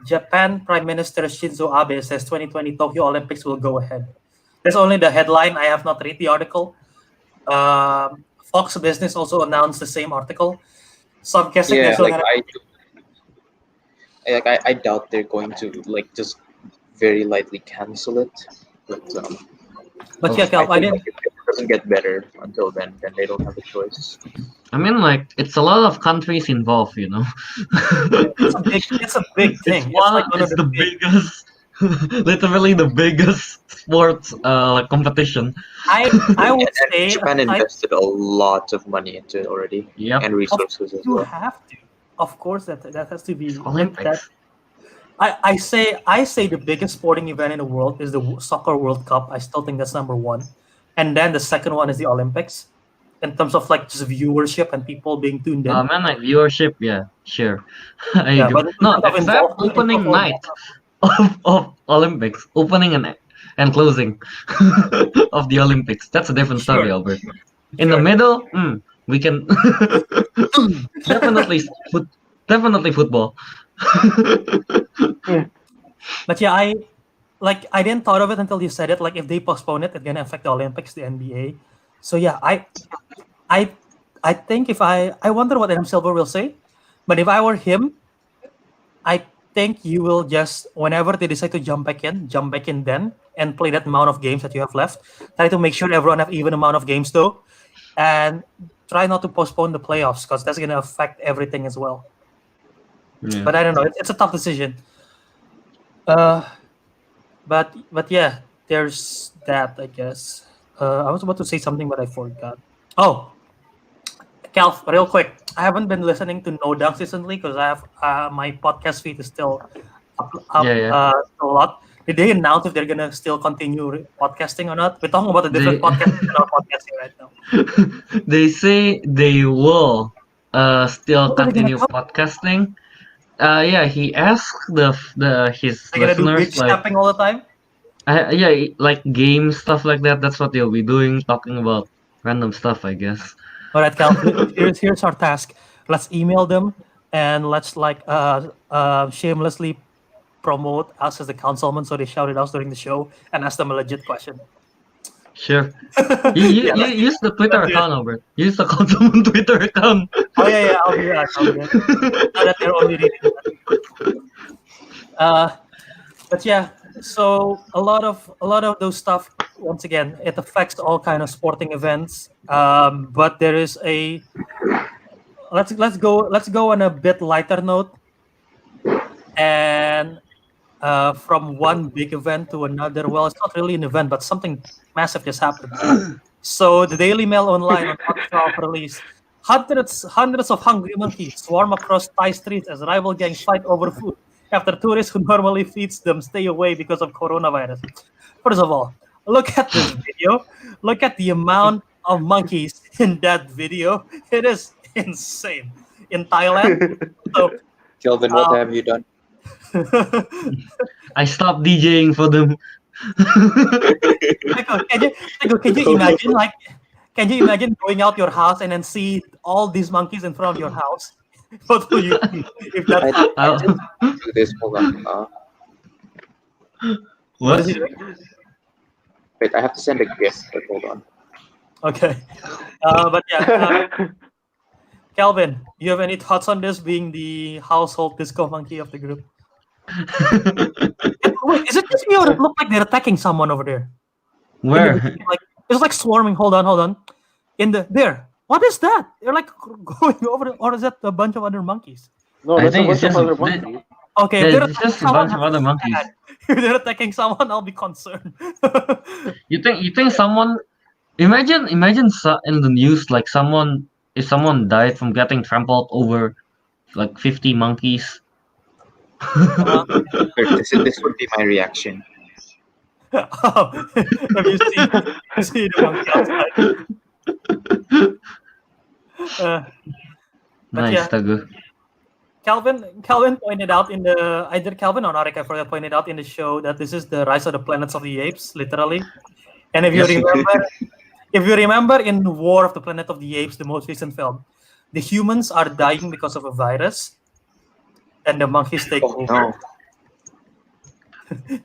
Japan Prime Minister Shinzo Abe says 2020 Tokyo Olympics will go ahead. That's only the headline. I have not read the article. Fox Business also announced the same article. So I'm guessing I doubt they're going to just very lightly cancel it. But yeah, Cal, I didn't. doesn't get better until then they don't have a choice. I mean, like, it's a lot of countries involved, you know. It's a big thing. It's like one of it's the biggest, literally the biggest sports competition. I would And say Japan invested a lot of money into it already Yep. and resources as you well. have to. Of course, that has to be Olympics. I say the biggest sporting event in the world is the Soccer World Cup. I still think that's number one, and then the second one is the Olympics, in terms of like just viewership and people being tuned in. Man, like viewership, yeah, sure. I Yeah, agree. but No, in terms of except involvement, opening people night of Olympics, opening and closing of the Olympics. That's a different story, Sure. Albert. In the Sure. middle, we can definitely definitely football. But yeah, I didn't thought of it until you said it. Like if they postpone it, it's gonna affect the Olympics, the NBA. So yeah, I think if I wonder what Adam Silver will say, but if I were him, I think you will just whenever they decide to jump back in then and play that amount of games that you have left. Try to make sure everyone have even amount of games though, and try not to postpone the playoffs because that's gonna affect everything as well. Yeah. But I don't know. It's a tough decision. But yeah, there's that. I guess. I was about to say something, but I forgot. Oh, Calf, real quick. I haven't been listening to No Dunks recently because I have my podcast feed is still up Yeah. a lot. Did they announce if they're gonna still continue podcasting or not? We're talking about a different podcast than our podcasting right now. They say they will still What are they gonna continue do? podcasting. Yeah, he asked his They're gonna do listeners bitch like, tapping all the time. yeah, like game stuff like that. That's what they'll be doing, talking about random stuff, I guess. All right, Cal. Here's our task. Let's email them and let's shamelessly promote us as the councilmen, so they shout it out during the show and ask them a legit question. Sure. You Yeah, use the Twitter let's do it. account, Albert. Use the Councilman Twitter account. Oh yeah, I'll do that. Now that they're only reading that. But yeah, so a lot of those stuff. Once again, it affects all kind of sporting events. But there is a let's go on a bit lighter note, and from one big event to another. Well, it's not really an event, but something massive just happened. So the Daily Mail Online on March 12 released hundreds of hungry monkeys swarm across Thai streets as rival gangs fight over food after tourists who normally feeds them stay away because of coronavirus. First of all, look at this video. Look at the amount of monkeys in that video. It is insane. In Thailand, so Kelvin, what have you done? I stopped DJing for them. Can you imagine can you imagine going out your house and then see all these monkeys in front of your house? What will you do if that's Do this. Hold on. What? Wait, I have to send a gift. But hold on. okay? But yeah, Kelvin, you have any thoughts on this being the household disco monkey of the group? Wait, is it just me or it look like they're attacking someone over there? Where? Like it's like swarming. Hold on. There. What is that? They're like going over, or is that a bunch of other monkeys? No, I that's a think bunch it's of just other a- monkeys. Okay, Yeah, if they're it's attacking just a bunch of someone, other monkeys. if they're attacking someone, I'll be concerned. You think someone? Imagine in the news like if someone died from getting trampled over like 50 monkeys. Wait, this would be my reaction. Have you seen the monkey outside? But Nice, yeah, Teguh. Calvin pointed out in the either Calvin or Ariq, I forgot, pointed out in the show that this is the rise of the planets of the apes, literally. And if Yes. you remember in War of the Planet of the Apes, the most recent film, the humans are dying because of a virus, and the monkeys take Oh over. no!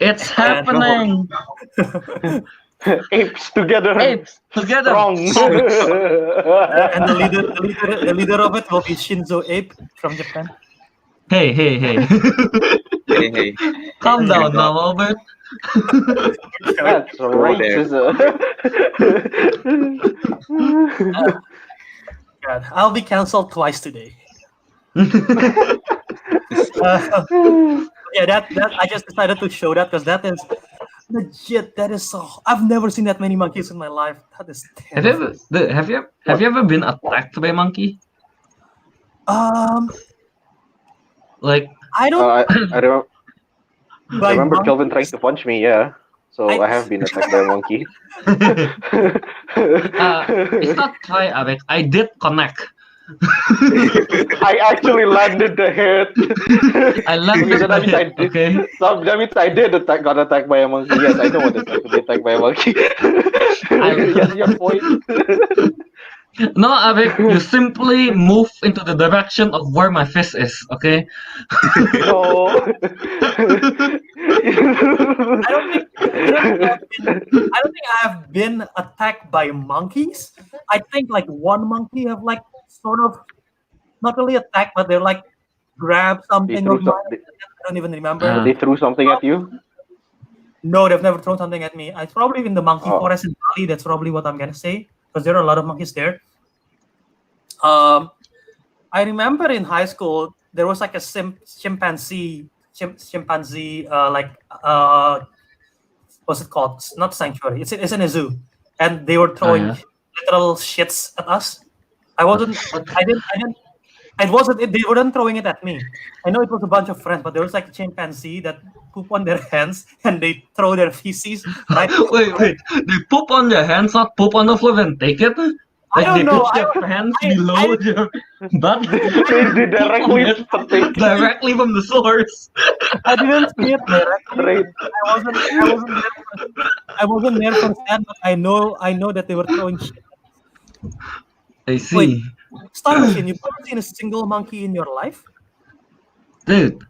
It's happening. Apes together. Apes together. Strong. And the leader of it will be Shinzo Abe from Japan. Hey. Hey. Calm Oh my down God. now, Albert. That's Go there. racism. God, I'll be cancelled twice today. Yeah, that I just decided to show that because that is legit. That is so. I've never seen that many monkeys in my life. That is Have you terrible. ever, have you ever been attacked by a monkey? Like, I don't. I remember. I By remember Kelvin trying monkeys, to punch me. Yeah, so I have been attacked by a monkey. it's not try, Avec. I did connect. I actually landed the hit. I landed Okay, so the that means I hit, did. okay? So that means I did got attacked by a monkey. Yes, I know what it's like to be attacked by a monkey. Yes, your point. No, Avec, you simply move into the direction of where my fist is, okay? No. I don't think. I don't think I have been attacked by monkeys. I think like one monkey have like sort of not really attacked, but they're like grab They something threw of mine. some. I don't even remember. They threw something at you. No, they've never thrown something at me. It's probably in the monkey Oh. forest in Bali. That's probably what I'm gonna say because there are a lot of monkeys there. I remember in high school there was like a chimpanzee, what's it called? It's not sanctuary. It's in a zoo, and they were throwing yeah. literal shits at us. I wasn't. I didn't. It wasn't. They weren't throwing it at me. I know it was a bunch of friends, but there was like a chimpanzee that poop on their hands and they throw their feces. Right? Wait. They poop on their hands, not poop on the floor and take it? Like don't they know. put their hands below your butt? They directly take Directly from the source. I didn't see it directly. straight. I wasn't there for that, but I know that they were throwing shit. I see. Star Machine, you've never seen a single monkey in your life? Dude,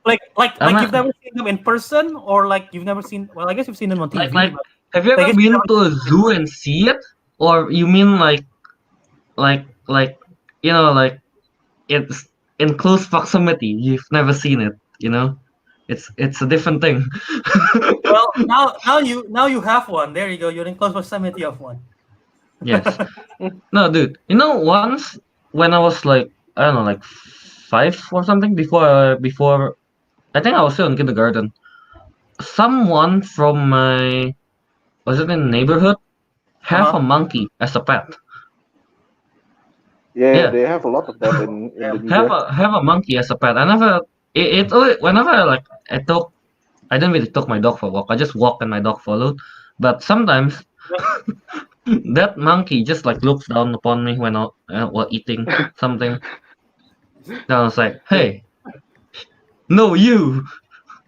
Like I'm you've never seen them in person, or like you've never seen? Well, I guess you've seen them on TV. like but have you I ever guess been you've to a zoo and see it? Or you mean like you know, like it's in close proximity, you've never seen it, you know? It's a different thing. well, now you have one. There you go. You're in close proximity of one. Yes. No, dude. You know, once when I was like, I don't know, like 5 or something, before I think I was still in kindergarten. Someone from my, was it in the neighborhood, have a monkey as a pet. Yeah, they have a lot of that in Indonesia. Have a monkey as a pet. I never whenever I didn't really took my dog for a walk. I just walked and my dog followed. But sometimes that monkey just like looks down upon me when while eating something. Then I was like, "Hey, no, you!"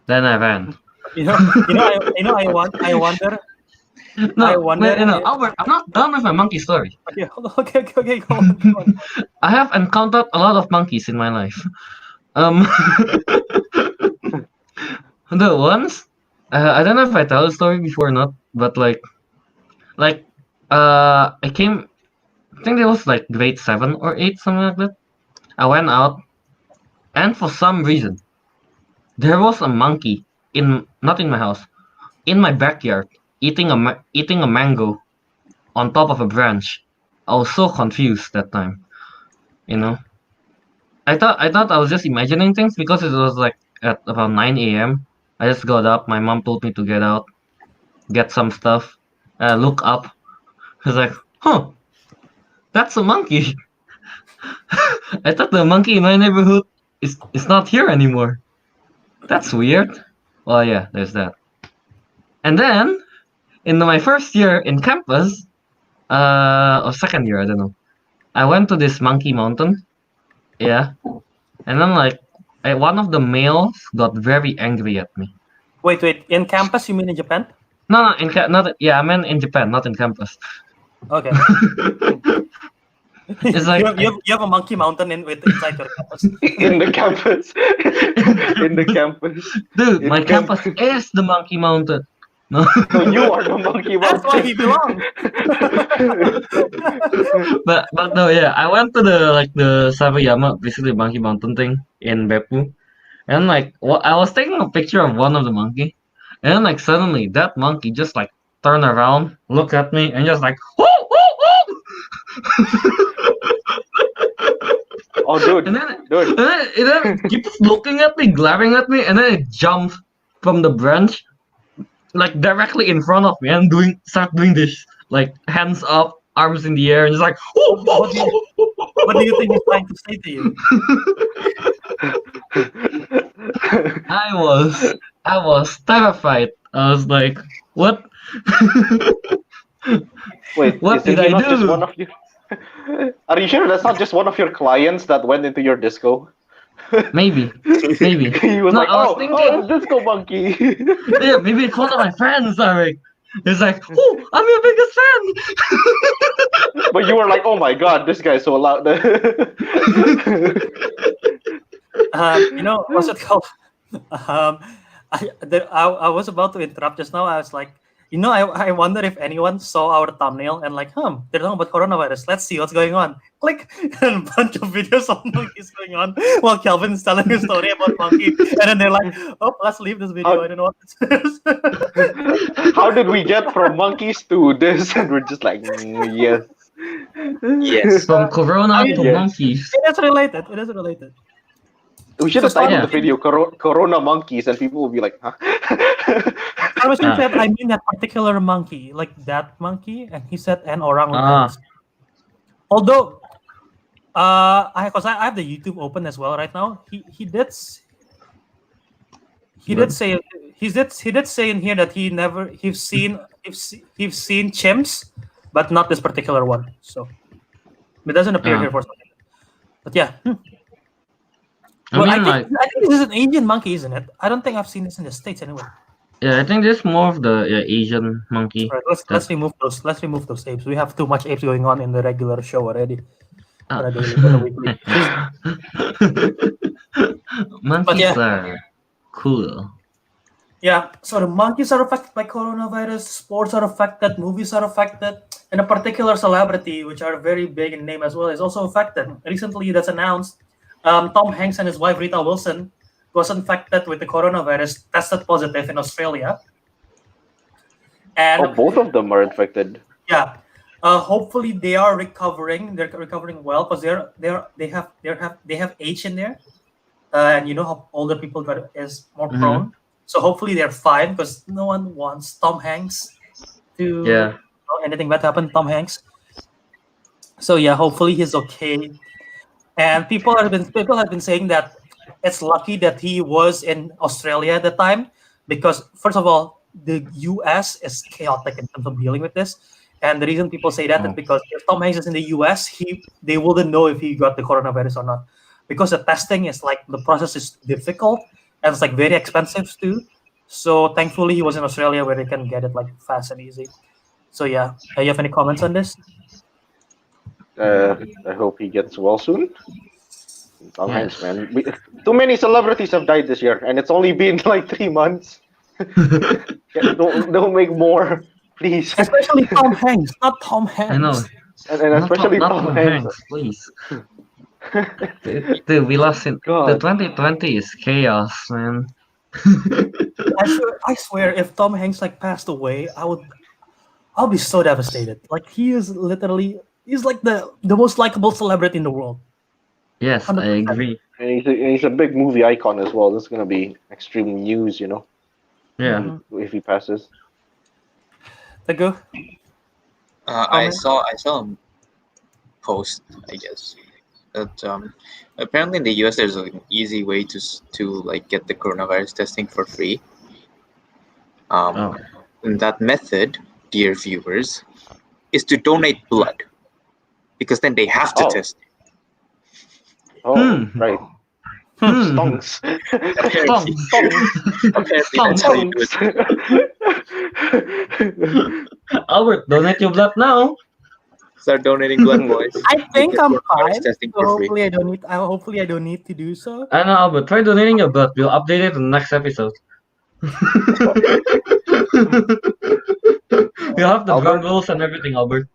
Then I ran. I wonder. No, I wonder Albert, I'm not done with my monkey story. Okay, go on. I have encountered a lot of monkeys in my life. The ones, I don't know if I tell the story before or not, but I think it was like grade 7 or 8, something like that. I went out, and for some reason, there was a monkey not in my house, in my backyard, eating a mango on top of a branch. I was so confused that time, you know. I thought I was just imagining things because it was like at about 9 a.m. I just got up. My mom told me to get out, get some stuff. Look up. I was like, huh, that's a monkey. I thought the monkey in my neighborhood is not here anymore. That's weird. Well, yeah, there's that. And then, in my first year in campus, or second year, I don't know, I went to this monkey mountain. Yeah. And then, one of the males got very angry at me. Wait. In campus, you mean in Japan? No, I meant in Japan, not in campus. Okay. It's like you have a monkey mountain inside your campus. In the campus. In the campus. Dude, my campus is the monkey mountain. No. So you are the monkey mountain. That's why he belongs. but no, yeah, I went to the Sawayama, basically monkey mountain thing. in Beppu, and like I was taking a picture of one of the monkey, and then like suddenly that monkey just like turned around, looked at me, and just like whoo, whoo, whoo! Oh, dude, And then dude. it keeps looking at me, glaring at me, and then it jumps from the branch like directly in front of me and start doing this like hands up, arms in the air, and just like What do you think he's trying to say to you? I was terrified. I was like, what? Wait, What isn't did he I not just do? one of your? Are you sure that's not just one of your clients that went into your disco? Maybe. He was No, like, I was oh, thinking, the disco monkey. yeah, maybe it's one of my friends, Ariq. It's like, oh, I'm your biggest fan. But you were like, oh my god, this guy's so loud. What's it called? I was about to interrupt just now. I was like, I wonder if anyone saw our thumbnail and like, they're talking about coronavirus. Let's see what's going on. Click, and a bunch of videos of monkeys going on while Kelvin's telling a story about monkey. And then they're like, oh, let's leave this video. I don't know what it is. How did we get from monkeys to this? And we're just like, yes. Yes. From corona to Yes. monkeys. It is related. It is related. We should have titled Yeah. the video Corona Monkeys, and people will be like, huh? I was saying that I mean that particular monkey, like that monkey, and he said an orangutan. Although, I have the YouTube open as well right now. He did say in here that he's seen chimps, but not this particular one. So it doesn't appear here for something. But yeah. I think this is an Asian monkey, isn't it? I don't think I've seen this in the States anyway. Yeah, I think this is more of the Asian monkey. Right, let's remove those. Let's remove those apes. We have too much apes going on in the regular show already. On a daily, on a weekly. Monkeys are cool. Yeah, so the monkeys are affected by coronavirus, sports are affected, movies are affected, and a particular celebrity, which are very big in name as well, is also affected. Recently, that's announced. Tom Hanks and his wife Rita Wilson was infected with the coronavirus, tested positive in Australia. And both of them are infected. Yeah, hopefully they are recovering. They're recovering well because they have age in there, and you know how older people is more prone. So hopefully they're fine because no one wants Tom Hanks to anything bad happen to Tom Hanks. So yeah, hopefully he's okay. And people have been saying that it's lucky that he was in Australia at the time because first of all, the US is chaotic in terms of dealing with this. And the reason people say that is because if Tom Hanks is in the US, they wouldn't know if he got the coronavirus or not. Because the testing is like the process is difficult and it's like very expensive too. So thankfully he was in Australia where they can get it like fast and easy. So yeah. You have any comments on this? I hope he gets well soon. Tom Hanks, man. Too many celebrities have died this year, and it's only been like 3 months. Don't make more, please. Especially Tom Hanks, not Tom Hanks. I know. And especially Tom Hanks. Please. Dude, we lost it. The 2020 is chaos, man. I swear, if Tom Hanks like passed away, I'll be so devastated. Like he's like the most likable celebrity in the world. Yes, 100%. I agree. And he's a big movie icon as well. This is gonna be extreme news, you know. Yeah. If he passes. Teguh? I saw a post, I guess, that apparently in the US there's an easy way to like get the coronavirus testing for free. And that method, dear viewers, is to donate blood, because then they have to test. Oh, right. Stonks. Apparently that's how you do it. Albert, donate your blood now. Start donating blood, boys. I think I'm fine. Testing So for free. hopefully I don't need to do so. I know, Albert. Try donating your blood. We'll update it in the next episode. We'll have the drum rolls and everything, Albert.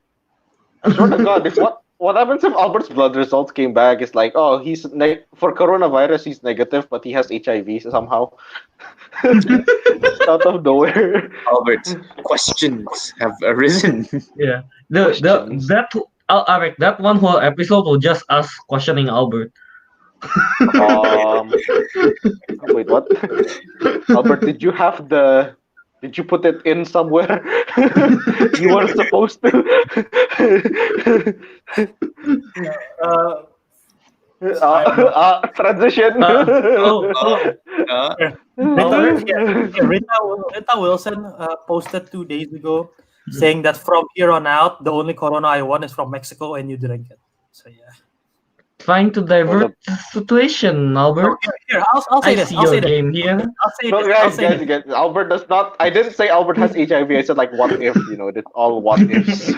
I swear to God, what happens if Albert's blood results came back? It's like, oh, for coronavirus, he's negative, but he has HIV somehow. Just out of nowhere. Albert, questions have arisen. Yeah. Questions. Ariq, that one whole episode will just us questioning Albert. Wait, what? Albert, did you put it in somewhere? You weren't supposed to. Transition. Rita Wilson posted 2 days ago saying that from here on out, the only Corona I want is from Mexico, and you drink it. So yeah. Trying to divert the situation, Albert. Here, I'll say this. See I'll your say this. game here. I'll say No, this. I'll say guys, this. Albert does not. I didn't say Albert has HIV. I said like, what if? It's all what ifs.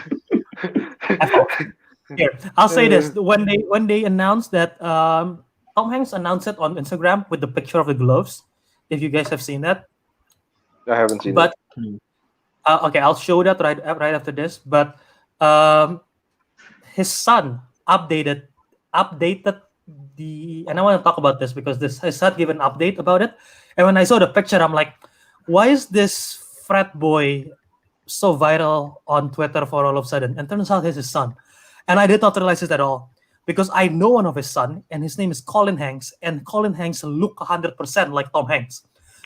Here, I'll say this. When they announced that Tom Hanks announced it on Instagram with the picture of the gloves. If you guys have seen that, I haven't seen but it. okay, I'll show that right after this. But his son updated the, and I want to talk about this because his son gave an update about it. And when I saw the picture, I'm like, why is this frat boy so viral on Twitter for all of a sudden? And turns out he's his son. And I did not realize it at all because I know one of his son, and his name is Colin Hanks, and Colin Hanks look 100% like Tom Hanks.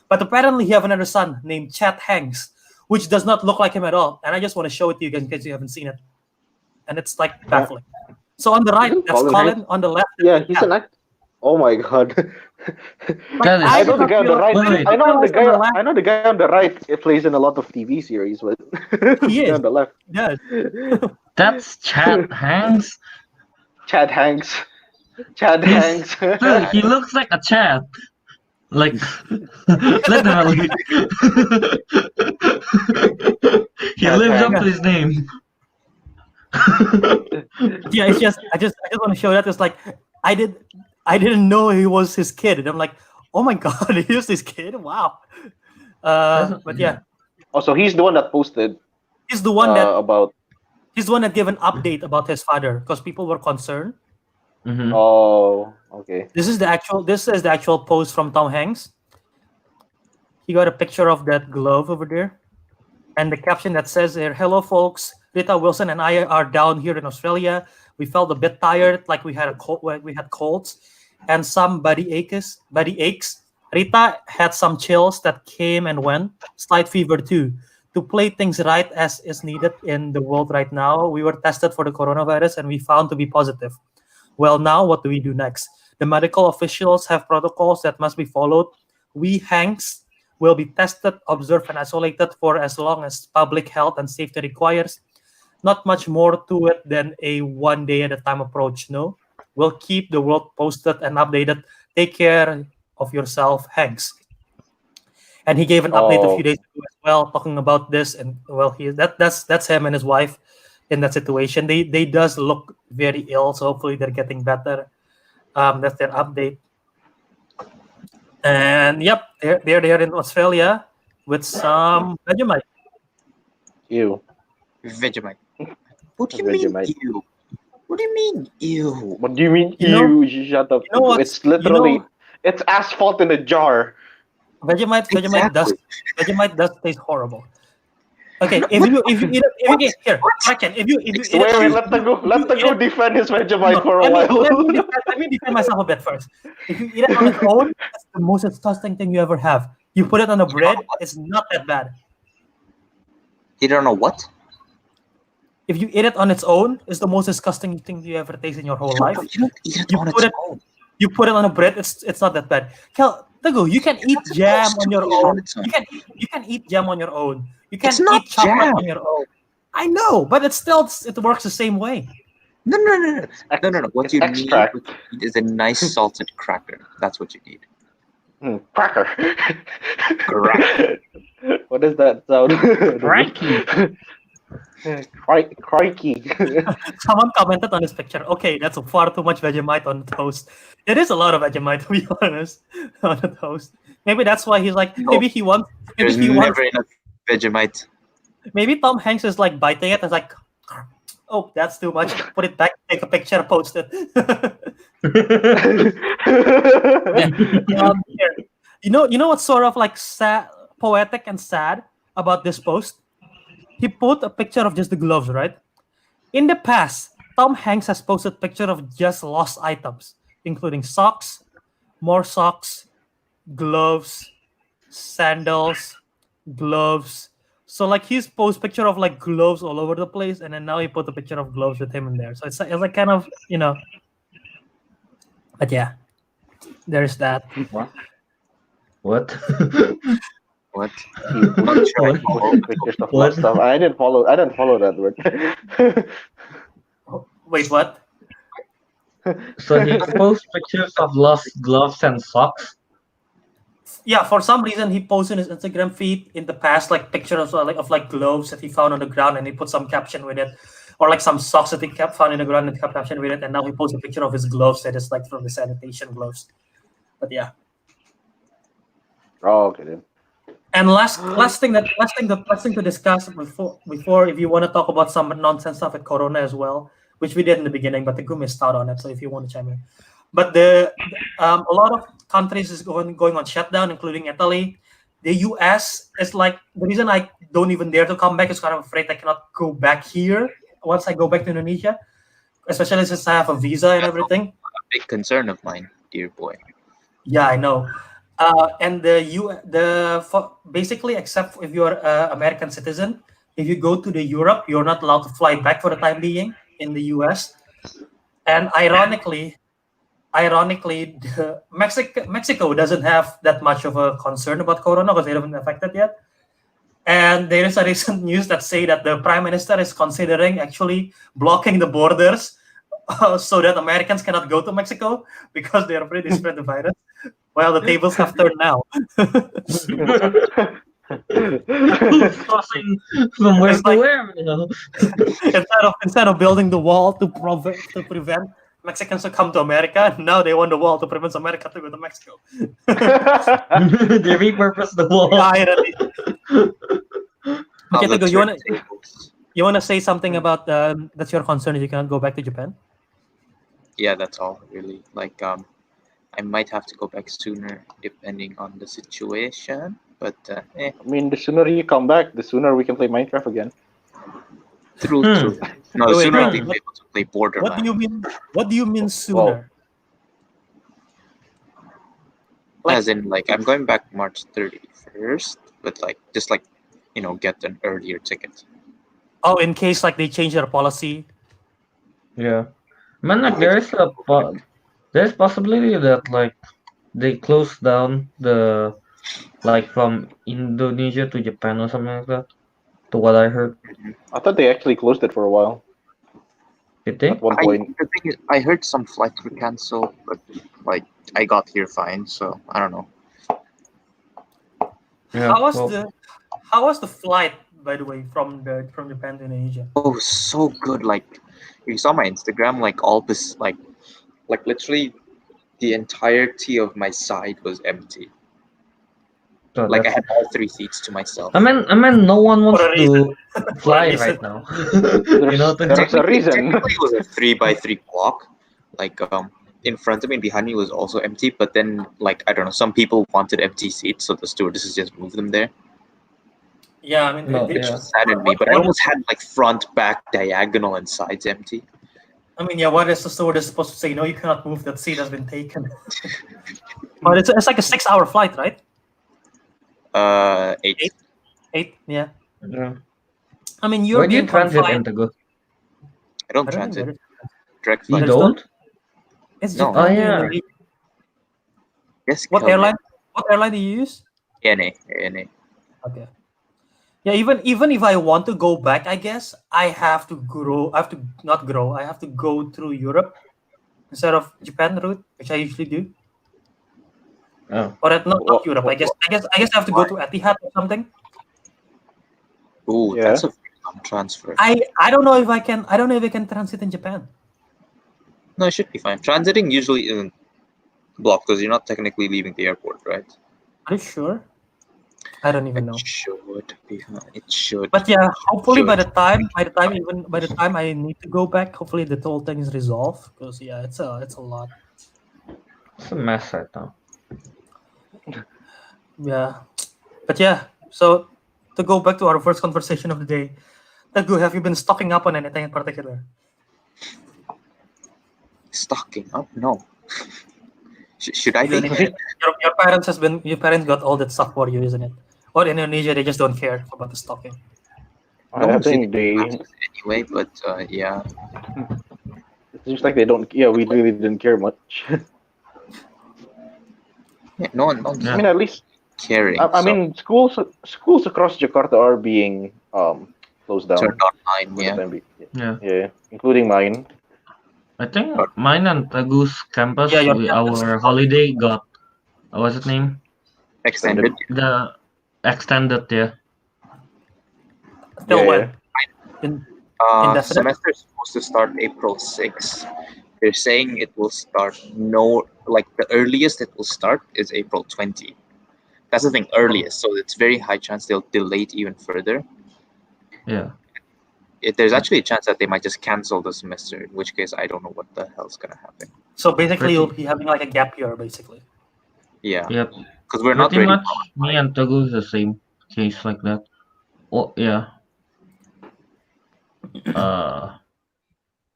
But apparently he have another son named Chet Hanks, which does not look like him at all. And I just want to show it to you guys in case you haven't seen it. And it's like baffling. So on the right, that's Colin. On the left, yeah, he's an actor. Oh my god! I know the guy on the right. Wait. I know the guy on the right. It plays in a lot of TV series, but he is on the left. Yeah. That's Chad Hanks. Chad Hanks. Chad Hanks. Dude, he looks like a Chad. Like, literally. He lives up to his name. Yeah, it's just I just want to show that it's like I didn't know he was his kid, and I'm like, oh my god, he is his kid. Wow. But yeah. Oh, so he's the one that posted. He's the one that about. He's the one that gave an update about his father because people were concerned. Mm-hmm. Oh, okay. This is the actual post from Tom Hanks. He got a picture of that glove over there, and the caption that says here, "Hello, folks. Rita Wilson and I are down here in Australia. We felt a bit tired, like we had colds, and some body aches. Rita had some chills that came and went, slight fever too. To play things right as is needed in the world right now, we were tested for the coronavirus and we found to be positive. Well, now what do we do next? The medical officials have protocols that must be followed. We, Hanks, will be tested, observed, and isolated for as long as public health and safety requires. Not much more to it than a one day at a time approach, no? We'll keep the world posted and updated. Take care of yourself, Hanks." And he gave an update a few days ago as well, talking about this. And well, that's him and his wife in that situation. They does look very ill, so hopefully they're getting better. That's their update. And yep, they're there in Australia with some Vegemite. Ew. Vegemite. What do you mean, ew? What do you mean, ew? What do you mean, ew? Shut up. It's literally, it's asphalt in a jar. Vegemite does taste horrible. Okay, if you eat it here, Kraken, if you eat it, let Teguh defend his Vegemite for a while. Let me defend myself a bit first. If you eat it on its own, it's the most disgusting thing you ever have. You put it on a bread, it's not that bad. You don't know what? If you eat it on its own, it's the most disgusting thing you ever taste in your whole life. You don't eat it on its own. You put it on a bread, it's not that bad. Teguh, you can eat jam on your own. You can eat jam on your own. You can eat chocolate on your own. I know, but it works the same way. No. What you need is a nice salted cracker. That's what you need. Cracker. What is that sound? Crikey. Someone commented on this picture. Okay, that's far too much Vegemite on the toast. It is a lot of Vegemite, to be honest, on the toast. Maybe that's why he's like. Maybe he wants. Never enough Vegemite. Maybe Tom Hanks is like biting it. It's like, Oh, that's too much. Put it back. Take a picture. Post it. Here. You know what's sort of like sad, poetic and sad about this post? He put a picture of just the gloves, right? In the past, Tom Hanks has posted picture of just lost items, including socks, more socks, gloves, sandals, gloves. So like he's post picture of like gloves all over the place, and then now he put a picture of gloves with him in there. So it's like kind of but yeah, there's that. What? What? Not sure I follow pictures of lost stuff. I didn't follow that word. Wait, what? So he posts pictures of lost gloves and socks. Yeah, for some reason he posted his Instagram feed in the past like pictures of like gloves that he found on the ground, and he put some caption with it, or like some socks that he kept found in the ground and kept caption with it, and now he posted a picture of his gloves that is like from the sanitation gloves. But yeah. Oh, okay then. And last thing to discuss before if you want to talk about some nonsense stuff with Corona as well, which we did in the beginning, but the Teguh missed out on it. So if you want to chime in, but a lot of countries is going on shutdown, including Italy. The US is like the reason I don't even dare to come back is kind of afraid I cannot go back here once I go back to Indonesia, especially since I have a visa and everything. A big concern of mine, dear boy. Yeah, I know. And basically, except if you're an American citizen, if you go to the Europe, you're not allowed to fly back for the time being in the US. And ironically, Mexico doesn't have that much of a concern about Corona because they haven't affected yet. And there is a recent news that say that the Prime Minister is considering actually blocking the borders so that Americans cannot go to Mexico because they're afraid they spread the virus. Well, the tables have turned now. Who's crossing from where to where? Instead of building the wall to prevent Mexicans to come to America, now they want the wall to prevent America to go to Mexico. They repurpose the wall. Irony. Okay, Teguh, you wanna say something about that's your concern if you cannot go back to Japan? Yeah, that's all really. Like I might have to go back sooner depending on the situation, but I mean, the sooner you come back, the sooner we can play Minecraft again. True. No, the sooner I'll be able to play Borderlands. What do you mean sooner? As in, like, I'm going back March 31st, but like, just like, get an earlier ticket. Oh, in case like they change their policy. Yeah, man, like there's possibility that like they close down the like from Indonesia to Japan or something like that. To what I heard. I thought they actually closed it for a while. Did they? At one point. The thing is, I heard some flights were canceled, but like I got here fine, so I don't know. Yeah, how was the flight, by the way, from Japan to Indonesia? Oh, so good! Like, you saw my Instagram, like all this, like literally, the entirety of my side was empty. so Like I that's- had all 3 seats to myself. I mean, no one wants For a to fly reason. right now. There's a reason. Technically, it was a 3x3 block. Like in front of me and behind me was also empty, but then like I don't know, some people wanted empty seats, so the stewardesses just moved them there. Yeah, I mean, No, they- Which yeah. saddened me, but I almost had like front, back, diagonal, and sides empty. I mean, yeah. What is the stewardess supposed to say? No, you cannot move. That seat has been taken. But it's like a 6-hour flight, right? 8. 8, yeah. Yeah. I mean, Where do you European transit confined. in Teguh? I don't I don't think transit. there is- Direct You flight. There's don't? It's No. Japan Oh, to yeah. Indonesia. Yes. What Kelvin. airline? What airline do you use? ANA. Okay. Yeah, even if I want to go back, I guess I have to grow. I have to not grow. I have to go through Europe instead of Japan route, which I usually do. Oh. Or not Well, Europe. I guess I have to go to Etihad or something. Ooh, Yeah. that's a transfer. I don't know if I can. I don't know if I can transit in Japan. No, it should be fine. Transiting usually isn't blocked because you're not technically leaving the airport, right? Are you sure? I don't even It know. should be. It should. But yeah, hopefully by Should. the time I need to go back, hopefully the whole thing is resolved. Because yeah, it's a lot. It's a mess right now. Yeah, but yeah. So to go back to our first conversation of the day, Teguh, have you been stocking up on anything in particular? Stocking up? No. Should I Even be? your parents got all that stuff for you, isn't it? Or in Indonesia they just don't care about the stocking. No I one's really think they. asked anyway, but yeah. It seems like they don't. Yeah, we really didn't care much. Yeah, no one's I mean, at least caring. I so mean, schools across Jakarta are being closed down turned online. for the Yeah. time being. Yeah. Yeah, including mine. I think mine and Teguh's campus, Yeah, your campus. our holiday got, what's its name? Extended. The extended, yeah. Till Yeah, when? Indefinite? Semester is supposed to start April 6th. They're saying it will start the earliest it will start is April 20. That's the thing, earliest. So it's very high chance they'll delay it even further. Yeah. There's actually a chance that they might just cancel the semester, in which case I don't know what the hell's gonna happen. So basically, you'll be having like a gap year, basically. Yeah, Yep. because we're not Pretty ready. much me and Teguh is the same case like that. Oh, yeah.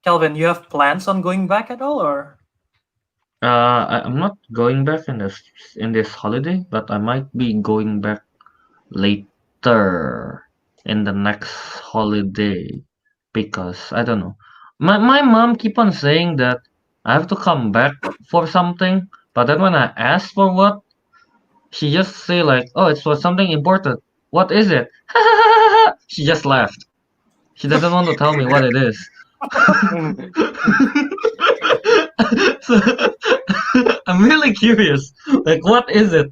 Kelvin, you have plans on going back at all, or? I'm not going back in this holiday, but I might be going back later in the next holiday because I don't know. My mom keep on saying that I have to come back for something, but then when I ask for what, she just say like, "Oh, it's for something important. What is it?" She just laughed. She doesn't want to tell me what it is. So I'm really curious. Like, what is it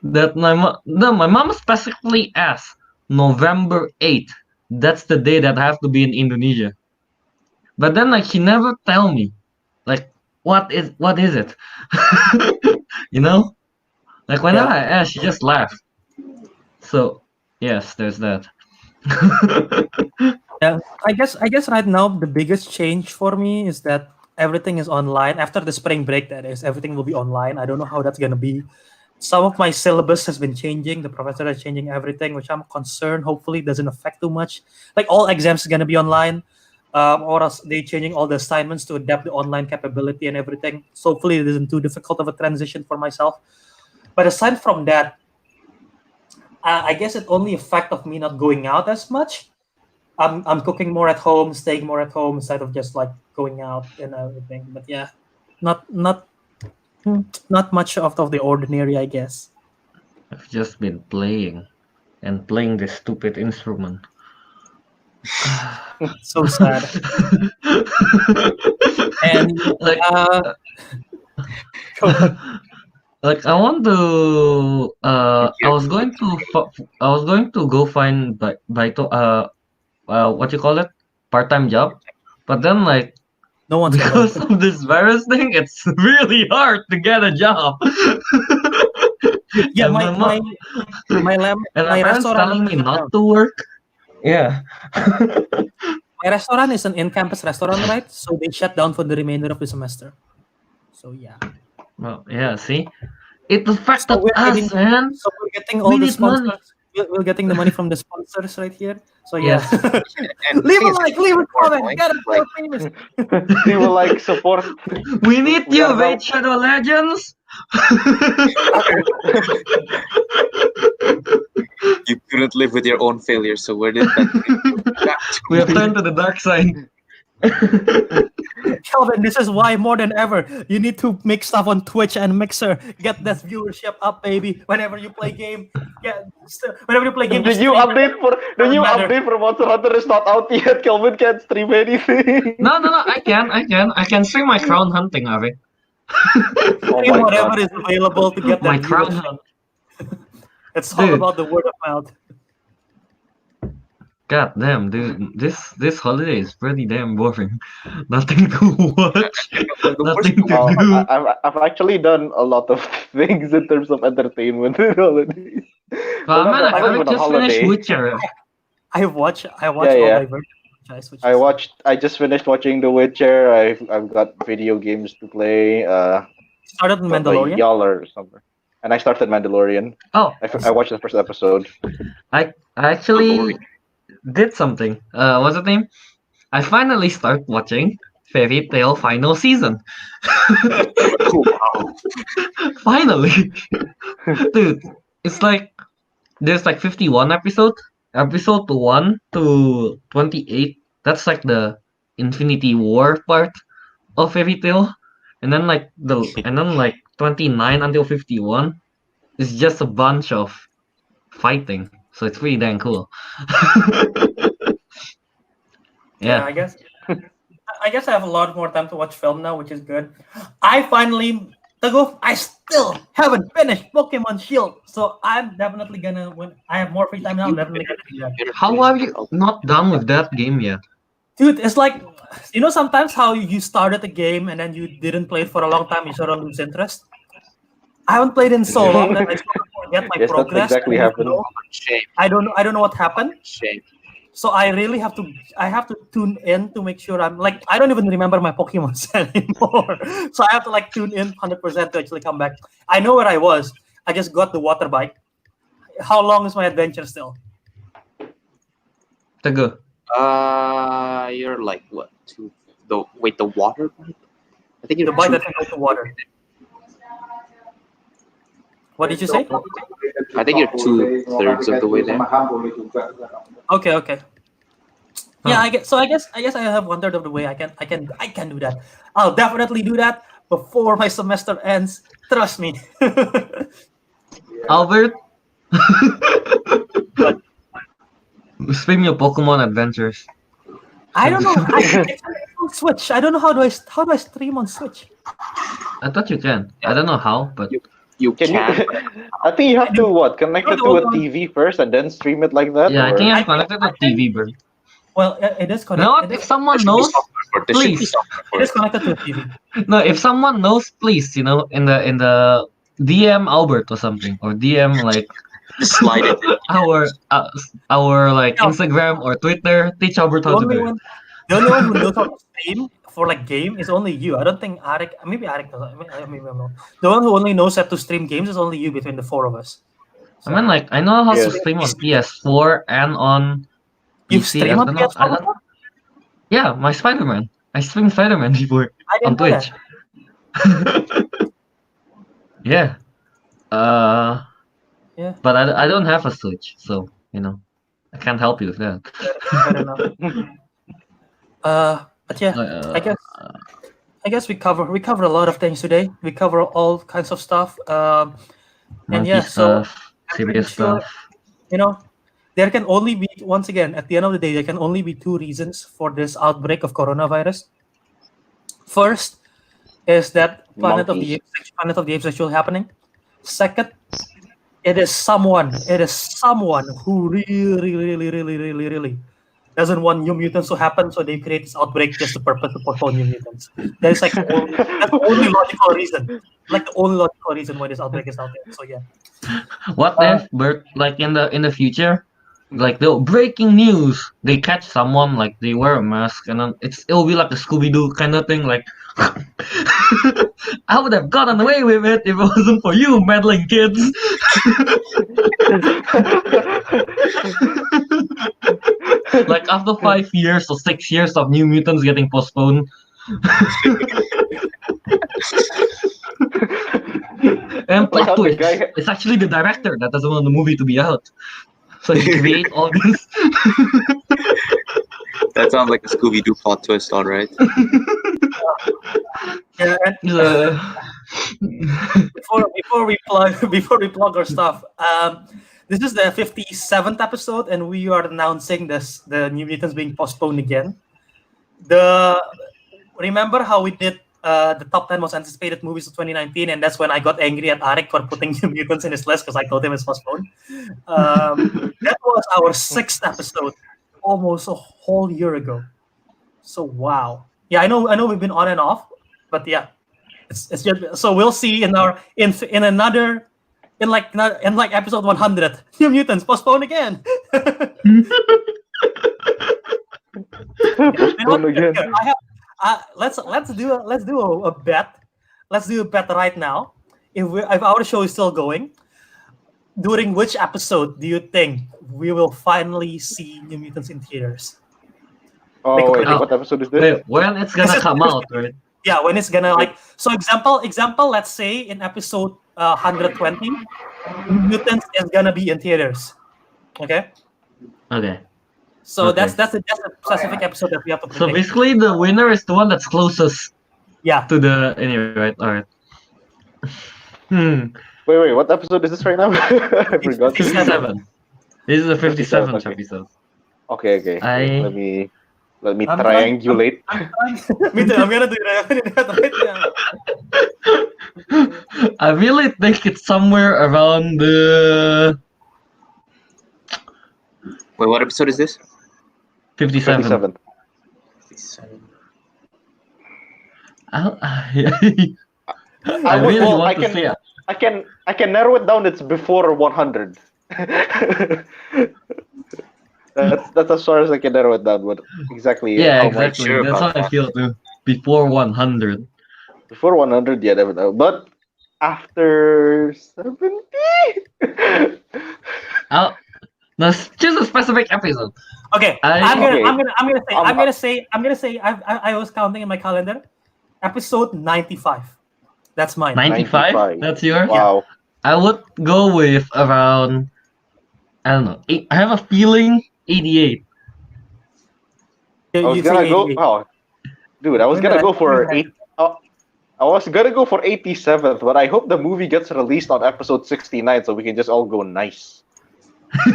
that my mom specifically asked November 8th. That's the day that I have to be in Indonesia. But then like she never tell me like what is it? You know? Like whenever I ask, she just laugh. So yes, there's that. Yeah, I guess right now the biggest change for me is that everything is online. After the spring break, that is, everything will be online. I don't know how that's gonna be. Some of my syllabus has been changing. The professor is changing everything, which I'm concerned. Hopefully, it doesn't affect too much. Like all exams are gonna be online, or else they changing all the assignments to adapt the online capability and everything. So hopefully, it isn't too difficult of a transition for myself. But aside from that, I guess it only effect of me not going out as much. I'm cooking more at home, staying more at home instead of just like going out and everything. But yeah, not much of the ordinary, I guess. I've just been playing this stupid instrument. So sad. And like like I want to I was going to go find what you call it, part-time job, but then like no one's because of this virus thing, it's really hard to get a job. Yeah, and my parents telling me not to work. Yeah. My restaurant is an in-campus restaurant, right? So they shut down for the remainder of the semester. So yeah. Well, yeah. See, it affected us, man. So we're getting all the sponsors. We're getting the money from the sponsors right here. So yeah. Leave a like, leave a comment, get us more famous. Leave a like, support. We need you, Raid Shadow Legends. You couldn't live with your own failure, so where did that we have turned to the dark side. Kelvin, this is why more than ever you need to make stuff on Twitch and Mixer. Get that viewership up, baby. Whenever you play game, whenever you play game. The new update for Monster Hunter is not out yet. Kelvin can't stream anything. No, I can stream my crown hunting, Ari. Whatever is available to get my that crown hunt. It's all about the word of mouth. God damn, dude, this holiday is pretty damn boring. Nothing to watch, nothing to do. I've actually done a lot of things in terms of entertainment in holidays. Well, Remember, I was I even on just finished holiday. Witcher. I watch Yeah, all yeah. my franchise, which is I just finished watching The Witcher. I've got video games to play. started in The Mandalorian. Yaller or something. And I started Mandalorian. Oh, I watched the first episode. I actually did something. What's the name? I finally start watching Fairy Tail final season. Finally, dude, it's like there's like 51 episode 1 to 28. That's like the Infinity War part of Fairy Tail, and then like 29 until 51 is just a bunch of fighting. So it's pretty dang cool. Yeah, Yeah. I guess I have a lot more time to watch film now, which is good. I still haven't finished Pokemon Shield, so I'm definitely gonna when I have more free time now. I'm definitely gonna do that. How are you not done with that game yet? Dude, it's like sometimes how you started a game and then you didn't play it for a long time, you sort of lose interest. I haven't played in so long that I sort of forget my Yes, that's progress. exactly and, happened. Shame. I don't know what happened. Shame. So I really have to tune in to make sure I'm like I don't even remember my Pokemon anymore. So I have to like tune in 100% to actually come back. I know where I was. I just got the water bike. How long is my adventure still? Teguh. You're like what? The water bike? I think you're The bike two- that can go to water. What did you say? I think you're 2/3 of the way there. Okay. Yeah, Huh. I guess I have 1/3 of the way. I can do that. I'll definitely do that before my semester ends. Trust me. Albert? Stream your Pokemon adventures. I don't know. It's on Switch. I don't know how do I stream on Switch. I thought you can. I don't know how, but You Can can. you? I think you have to connect it to a TV first and then stream it like that. yeah, I or- think I I'm connected to think- TV, bro. Well, it is You know what? connected. If someone There should be knows, software for it. There should be please. software for It is it. connected to a TV. No, if someone knows, please, in the DM Albert or something, or DM like Just slide it. our like No. Instagram or Twitter. Teach Albert The how to only do it. one, the only one who knows how to stream for like game is only you. I don't think Ariq. Maybe Ariq knows. Maybe I'm not. The one who only knows how to stream games is only you between the four of us. I mean, like I know how to Yes. stream on PS4 and on You PC. stream I on don't know. PS4 before? Yeah, my Spider-Man. I streamed Spider-Man before I on didn't know Twitch. Yeah. Yeah. But I don't have a Switch, so I can't help you with that. Fair enough. But yeah, I guess we cover a lot of things today. We cover all kinds of stuff. And Monkey yeah, so stuff, I'm pretty serious sure, stuff. there can only be once again at the end of the day there can only be two reasons for this outbreak of coronavirus. First is that Planet of the Apes actually happening. Second, it is someone who really doesn't want New Mutants to happen, so they create this outbreak just to purpose to postpone New Mutants. That's like that's the only logical reason. Like the only logical reason why this outbreak is out there. So yeah. What if, Bert, like in the future, like the breaking news, they catch someone like they wear a mask, and then it'll be like a Scooby Doo kind of thing, like. I would have gotten away with it if it wasn't for you, meddling kids. Like after 5 years or 6 years of New Mutants getting postponed. And Like how plot the twist, guy- it's actually the director that doesn't want the movie to be out. So he create all this. That sounds like a Scooby Doo plot twist, all right. Yeah, and before we plug our stuff, this is the 57th episode, and we are announcing the New Mutants being postponed again. Remember how we did the top 10 most anticipated movies of 2019, and that's when I got angry at Ariq for putting New Mutants in his list because I told him it's postponed. That was our 6th episode, almost a whole year ago. So wow, yeah, I know we've been on and off, but yeah, it's just so we'll see in another in like episode 100, New Mutants postpone again. Postpone again. I have. Let's do a bet. Let's do a bet right now. If our show is still going, during which episode do you think we will finally see New Mutants in theaters? Oh Make a wait, prediction. what episode is this? Wait, when it's gonna come out, right? Yeah, when it's gonna like. So example. Let's say in episode 120, New Mutants is gonna be in theaters. Okay. Okay. So Okay. that's a specific episode that we have to So predict. basically, the winner is the one that's closest Yeah. to the anyway, right? All right. Wait, what episode is this right now? I forgot. 57. This is the 57th 57th, okay. episode. Okay. I- Let me I'm triangulate. Me too. I'm gonna do that. I'm gonna do that right now. I really think it's somewhere around the Wait, what episode is this? 57. 57. I really well, want to say it. I can narrow it down. It's before 100. That's as far as I can narrow it down. But exactly. Yeah, how exactly. sure That's about how I that. feel too. Before 100. much. Before 100, yeah, never know. But after 70. No, choose a specific episode. Okay. I- I'm Okay. gonna say. I was counting in my calendar. Episode 95. That's mine. 95? 95. That's yours? Wow. I would go with around, I don't know, I have a feeling 88. I was You gonna say go. 88. Oh, dude, I was gonna go for 8. I was gonna go for 87th, but I hope the movie gets released on episode 69 so we can just all go nice.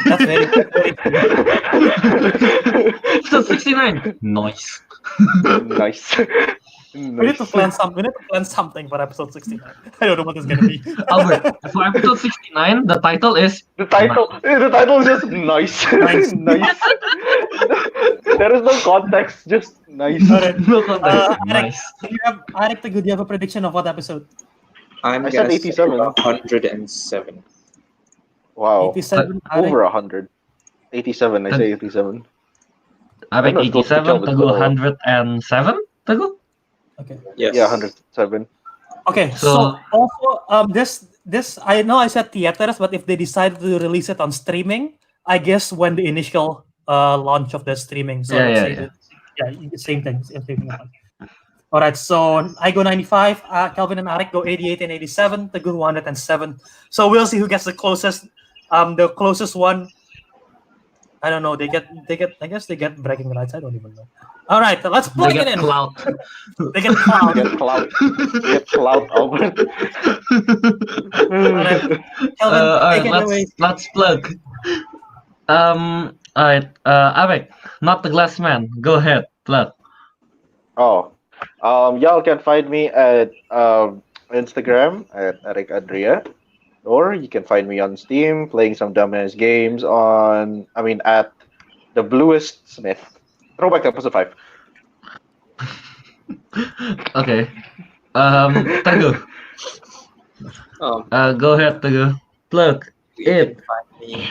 That's very So 69. Nice. Nice. We need to plan something for episode 69. I don't know what it's gonna be. Albert, for episode 69, the title is The title is just nice. Nice. Nice. There is no context, just nice. Alright. no context. Ariq, Nice. Ariq, do you have a prediction of what episode? I'm I said gonna say 87. 107. Wow. 87. Ariq? Over 100. 87, I say 87. I think I'm not supposed to 87, tell this Teguh fellow. 107, Teguh? Okay. Yes. Yeah, 107. Okay. So also this I know I said theaters, but if they decided to release it on streaming, I guess when the initial launch of the streaming. So Yeah, let's yeah, say yeah. the same thing. All right. So I go 95. Kelvin and Ariq go 88 and 87. Teguh 107. So we'll see who gets the closest. The closest one. I don't know. They get. I guess they get bragging rights. I don't even know. All right. Let's They plug it get in. clout. They get clout. Get clout. Get clout, Albert. Kelvin, Alright, take it away. let's plug. Alright, Ariq, not the glass man. Go ahead, plug. Oh. Y'all can find me at Instagram at Ariq Andria. Or you can find me on Steam playing some dumbass games at the Bluest Smith. Throwback to episode 5. Okay. Teguh. Go ahead, Teguh. Plug You it. can find me.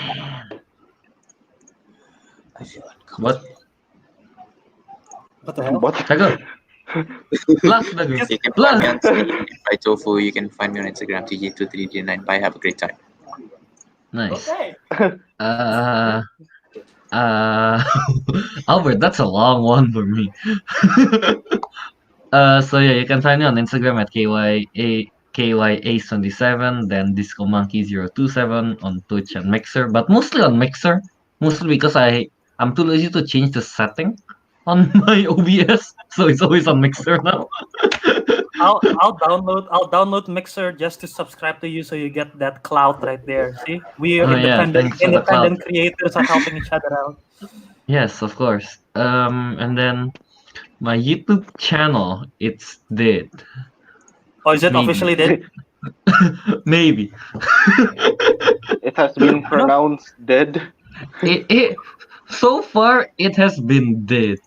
I feel uncomfortable. What? What the hell? What? Teguh. Plug, Teguh. You can find Plug. me on Steam by Tofu. You can find me on Instagram TG23D9. Bye. Have a great time. Nice. Okay. Albert, that's a long one for me. So yeah, you can find me on Instagram at KYA77, then Disco Monkey 027 on Twitch and Mixer, but mostly on Mixer, mostly because I'm too lazy to change the setting on my OBS, so it's always on Mixer now. I'll download Mixer just to subscribe to you, so you get that clout right there. See, we are Oh, yeah, thanks for the independent creators are helping each other out. Yes, of course. And then my YouTube channel, it's dead. Or is it Maybe. officially dead? Maybe. It has been pronounced dead. So far it has been dead.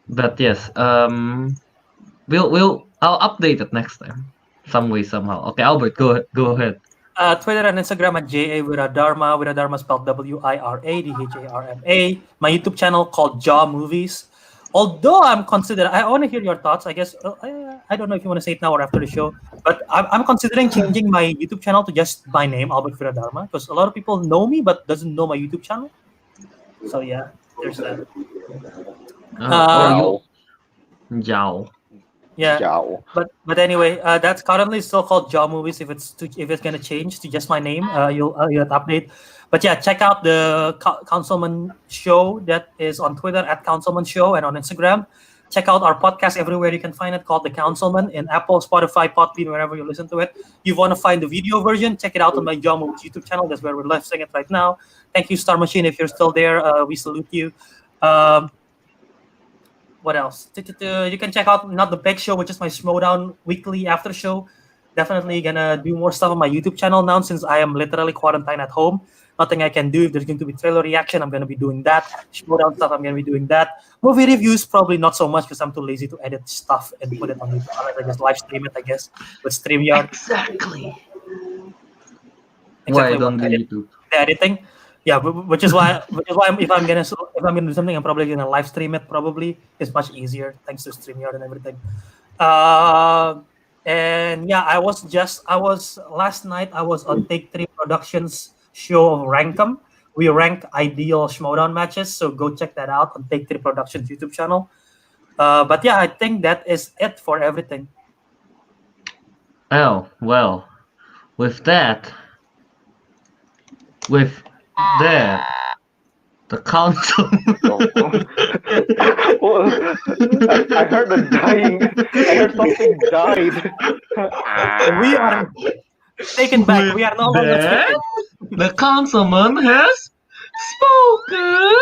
But yes, I'll update it next time. Some way, somehow. Okay, Albert, go ahead. Twitter and Instagram at JA Wiradharma. Wiradharma spelled Wiradharma. My YouTube channel called Jaw Movies. Although I want to hear your thoughts. I guess I don't know if you want to say it now or after the show, but I'm considering changing my YouTube channel to just my name, Albert Wiradharma, because a lot of people know me but doesn't know my YouTube channel. So yeah, there's that. Oh, Jao. Yeah. Yao. But anyway, that's currently still called Jaw Movies. If it's gonna change to just my name, you'll update. But yeah, check out the Councilmen show that is on Twitter at Councilmen Show and on Instagram. Check out our podcast everywhere you can find it, called The Councilmen, in Apple, Spotify, Podbean, wherever you listen to it. You want to find the video version? Check it out on my Jaw Movies YouTube channel. That's where we're live streaming it right now. Thank you, Star Machine, if you're still there. We salute you. What else? You can check out Not the Big Show, which is my Schmodown weekly after show. Definitely gonna do more stuff on my YouTube channel now since I am literally quarantined at home. Nothing I can do. If there's going to be trailer reaction, I'm gonna be doing that. Schmodown stuff, I'm gonna be doing that. Movie reviews, probably not so much because I'm too lazy to edit stuff and put it on YouTube. I just live stream it, I guess, with StreamYard. Exactly. Exactly Why don't do what YouTube? the editing. Yeah, which is why if I'm gonna do something, I'm probably gonna live stream it. Probably it's much easier thanks to StreamYard and everything. And yeah, I was last night. I was on Take 3 Productions show of Rankum. We rank ideal Schmodown matches, so go check that out on Take 3 Productions YouTube channel. But yeah, I think that is it for everything. Oh, well, with that, the council. I heard a dying. I heard something died. We are taken back. We are no longer That, speaking. the councilman has spoken.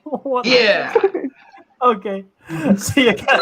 What? Yeah. Okay. See you guys.